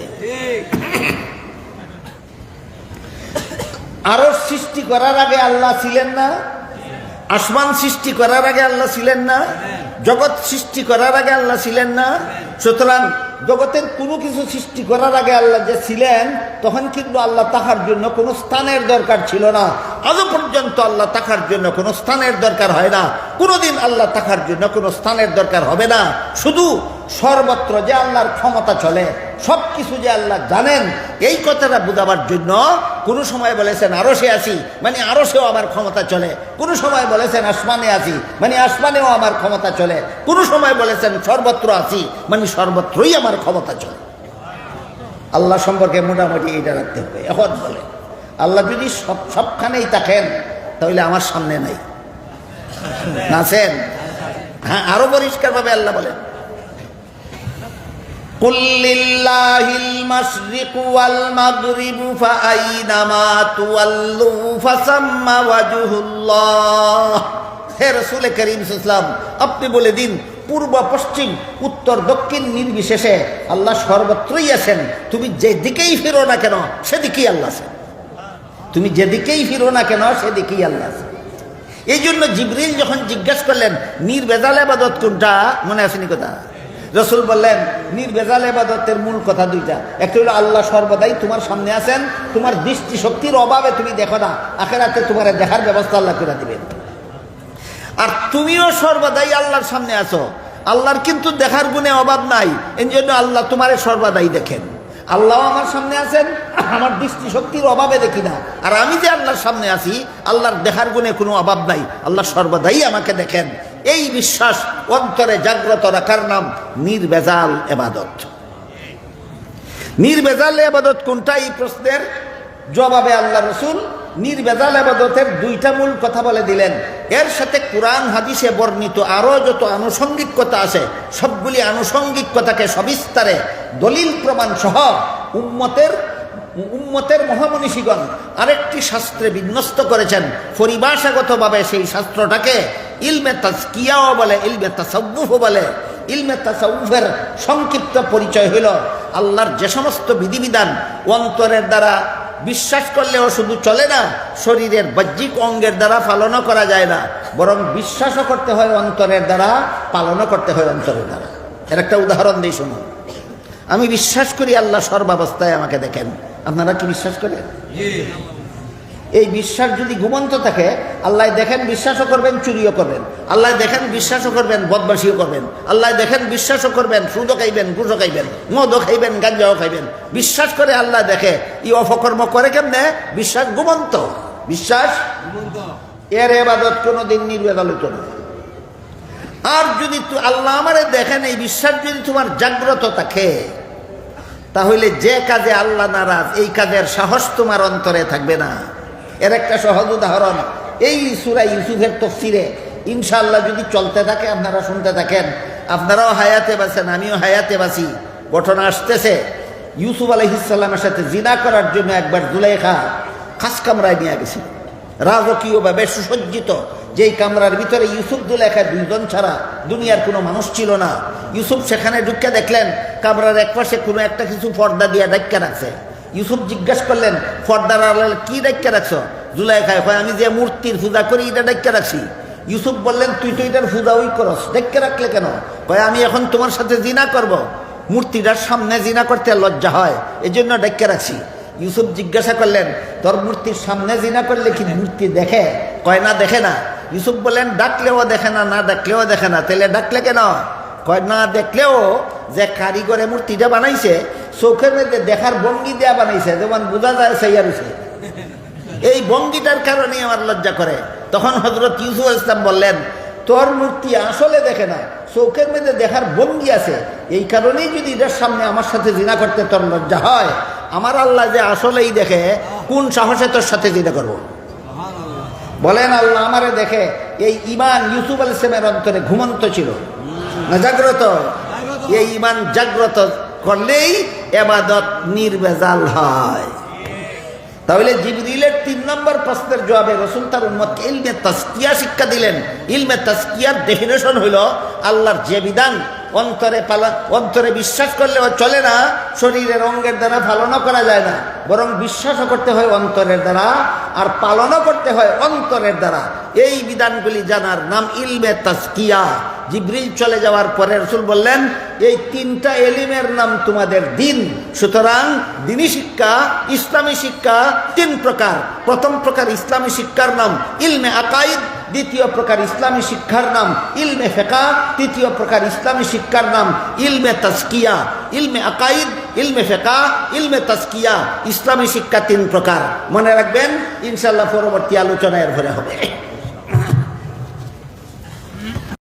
আরশ সৃষ্টি করার আগে আল্লাহ ছিলেন না? আসমান সৃষ্টি করার আগে আল্লাহ ছিলেন না? জগৎ সৃষ্টি করার আগে আল্লাহ ছিলেন না? সুতরাং জগতের কোনো কিছু সৃষ্টি করার আগে আল্লাহ যে ছিলেন, তখন কিন্তু আল্লাহ তাহার জন্য কোনো স্থানের দরকার ছিল না। আজও পর্যন্ত আল্লাহ তাকার জন্য কোনো স্থানের দরকার হয় না, কোনোদিন আল্লাহ তাকার জন্য কোনো স্থানের দরকার হবে না। শুধু সর্বত্র যে আল্লাহর ক্ষমতা চলে, সব কিছু যে আল্লাহ জানেন, এই কথাটা বোঝাবার জন্য কোনো সময় বলেছেন আরশে আছি, মানে আরশেও আমার ক্ষমতা চলে। কোনো সময় বলেছেন আসমানে আছি, মানে আসমানেও আমার ক্ষমতা চলে। কোনো সময় বলেছেন সর্বত্র আছি, মানে সর্বত্রই আমার ক্ষমতা চলে। আল্লাহ সম্পর্কে মোটামুটি এইটা রাখতে হবে। এখন বলে আল্লাহ যদি সবখানেই থাকেন, তাহলে আমার সামনে নাই, আছেন? হ্যাঁ, আরো পরিষ্কারভাবে আল্লাহ বলেন, কুল লিল্লাহিল মাশরিকু ওয়াল মাগরিবু ফাআইনামা তুওয়াল্লু ফাসাম্মা ওয়াজহুল্লাহ। হে রাসূল করিম সাল্লাল্লাহু আলাইহি ওয়াসাল্লাম, আপনি বলে দিন, পূর্ব পশ্চিম উত্তর দক্ষিণ নির্বিশেষে আল্লাহ সর্বত্রই আছেন। তুমি যেদিকেই ফিরো না কেন, সেদিকেই আল্লাহ আছেন। তুমি যেদিকেই ফিরো না কেন, সেদিকেই আল্লাহ আছেন। এই জন্য জিবরিল যখন জিজ্ঞাসা করলেন নির্ভেজাল ইবাদত কোনটা, মনে আসেনি কথা? রাসূল বললেন নির্ভেজাল ইবাদতের মূল কথা দুইটা। একটা হলো আল্লাহ সর্বদাই তোমার সামনে আছেন, তোমার দৃষ্টি শক্তির অভাবে তুমি দেখো না, আখিরাতে তোমার দেখার ব্যবস্থা আল্লাহ করে দিবেন। আর তুমিও সর্বদাই আল্লাহর সামনে আছো, আল্লাহর কিন্তু দেখার গুণে অভাব নাই, এই জন্য আল্লাহ তোমারে সর্বদাই দেখেন। আল্লাহ আমার সামনে আছেন, আমার দৃষ্টি শক্তির অভাবে দেখি না। আর আমি যে আল্লাহর সামনে আছি, আল্লাহর দেখার গুণে কোনো অভাব নাই, আল্লাহ সর্বদাই আমাকে দেখেন। এই বিশ্বাস অন্তরে জাগ্রত রাখার নাম নির্ভেজাল ইবাদত। নির্ভেজাল ইবাদত কোনটা, এই প্রশ্নের জবাবে আল্লাহ রাসূল নির্ভেজাল ইবাদতের দুইটা মূল কথা বলে দিলেন। এর সাথে কোরআন হাদিসে বর্ণিত আরো যত আনুষঙ্গিক কথা আছে, সবগুলি আনুষঙ্গিক কথাকে সবিস্তারে দলিল প্রমাণ সহ উম্মতের মহামনীষীগণ আরেকটি শাস্ত্রে বিন্যস্ত করেছেন। পরিভাষাগতভাবে সেই শাস্ত্রটাকে ইলমে তাজকিয়াও বলে, ইলমে তাসাউফও বলে। ইলমে তাসাউফের সংক্ষিপ্ত পরিচয় হইল আল্লাহর যে সমস্ত বিধিবিধান অন্তরের দ্বারা বিশ্বাস করলেও শুধু চলে না, শরীরের বাহ্যিক অঙ্গের দ্বারা পালনও করা যায় না, বরং বিশ্বাসও করতে হয় অন্তরের দ্বারা, পালনও করতে হয় অন্তরের দ্বারা। এর একটা উদাহরণ দিই শুনুন। আমি বিশ্বাস করি আল্লাহ সর্বাবস্থায় আমাকে দেখেন, আপনারা কি বিশ্বাস করেন? এই বিশ্বাস যদি ঘুমন্ত থাকে, আল্লাহ দেখেন বিশ্বাসও করবেন, চুরিও করবেন। আল্লাহ দেখেন বিশ্বাসও করবেন, বদমাশিও করবেন। আল্লাহ দেখেন বিশ্বাসও করবেন, সুদও খাইবেন, ঘুষও খাইবেন, মদও খাইবেন, গাঞ্জাও খাইবেন। বিশ্বাস করে আল্লাহ দেখে, এই অপকর্ম করে কেমনে? বিশ্বাস ঘুমন্ত, বিশ্বাস এর ইবাদত কোনোদিন নির্ভেজাল হইত না। আর যদি আল্লাহ আমারে দেখেন, এই বিশ্বাস যদি তোমার জাগ্রত থাকে, তাহলে যে কাজে আল্লাহ নারাজ, এই কাজের সাহস তোমার অন্তরে থাকবে না। এর একটা সহজ উদাহরণ এই সূরা ইউসুফের তাফসীরে ইনশাআল্লাহ যদি চলতে থাকে, আপনারা শুনতে থাকেন, আপনারাও হায়াতে বাঁচেন, আমিও হায়াতে বাঁচি। ঘটনা আসতেছে, ইউসুফ আলাইহিস সালামের সাথে জিনা করার জন্য একবার জুলাইখা খাস কামরায় নিয়ে গেছিল, রাজকীয়ভাবে সুসজ্জিত। যেই কামরার ভিতরে ইউসুফ জুলাইখা দুইজন ছাড়া দুনিয়ার কোনো মানুষ ছিল না। ইউসুফ সেখানে ঢুকে দেখলেন কামরার একপাশে কোনো একটা কিছু পর্দা দিয়ে ঢাক্কা রাখছে। ইউসুফ জিজ্ঞাসা করলেন, পর্দার আড়ালে কি ঢাক্কা রাখছো? জুলাইখায় কয়, আমি যে মূর্তির পূজা করি এটা ঢাক্কা রাখছি। ইউসুফ বললেন, তুই তো এটার পূজা ওই করস, ঢাক্কা রাখলে কেন? কয়, আমি এখন তোমার সাথে জিনা করব, মূর্তিটার সামনে জিনা করতে লজ্জা হয়, এই জন্য ঢাক্কা রাখছি। ইউসুফ জিজ্ঞাসা করলেন, তোর মূর্তির সামনে জিনা করলে কি মূর্তি দেখে? কয়, না, দেখে না। ইউসুফ বললেন, ডাকলেও দেখে না, না ডাকলেও দেখে না, তাহলে ডাকলে কেন? কয়, না দেখলেও যে কারিগরে মূর্তিটা বানাইছে, চোখের মধ্যে দেখার ভঙ্গি দেওয়া বানাইছে, যেমন বোঝা যায় সেইয়া রয়েছে, এই ভঙ্গিটার কারণে আমার লজ্জা করে। তখন হযরত ইউসুফ আলাইহিস সালাম বললেন, তোর মূর্তি আসলে দেখে না, চোখের মধ্যে দেখার ভঙ্গি আছে, এই কারণেই যদি এটার সামনে আমার সাথে জিনা করতে তোর লজ্জা হয়, আমার আল্লাহ যে আসলেই দেখে, কোন সাহসে তোর সাথে জিনা করবো? বলেন, আল্লাহ আমারে দেখে। এই ঈমান ইউসুফ আলাইহিস সালামের অন্তরে ঘুমন্ত ছিল না জাগ্রত? এই ঈমান জাগ্রত করলেই ইবাদত নির্ভেজাল হয়। তাহলে জিবরিলের 3 নম্বর প্রশ্নের জবাবে রাসূল তার উম্মতকে ইলমে তাজকিয়া শিক্ষা দিলেন। ইলমে তাজকিয়ার ডেফিনেশন হইল আল্লাহর যে বিধান অন্তরে বিশ্বাস করলেও চলে না, শরীরের অঙ্গের দ্বারা পালনও করা যায় না, বরং বিশ্বাসও করতে হয় অন্তরের দ্বারা, আর পালনও করতে হয় অন্তরের দ্বারা। এই বিধানগুলি জানার নাম ইলমে তাজকিয়া। জিবরিল চলে যাওয়ার পরে রাসূল বললেন, এই তিনটা এলিমের নাম তোমাদের দিন। সুতরাং দ্বীনি শিক্ষা, ইসলামী শিক্ষা তিন প্রকার। প্রথম প্রকার ইসলামী শিক্ষার নাম ইলমে আকাইদ, দ্বিতীয় প্রকার ইসলামী শিক্ষার নাম ইলমে ফিকহ, তৃতীয় প্রকার ইসলামী শিক্ষার নাম ইলমে তাজকিয়া। ইলমে আকাইদ, ইলমে ফিকহ, ইলমে তাজকিয়া, ইসলামী শিক্ষা তিন প্রকার। মনে রাখবেন, ইনশাআল্লাহ পরবর্তী আলোচনা এর ঘরে হবে।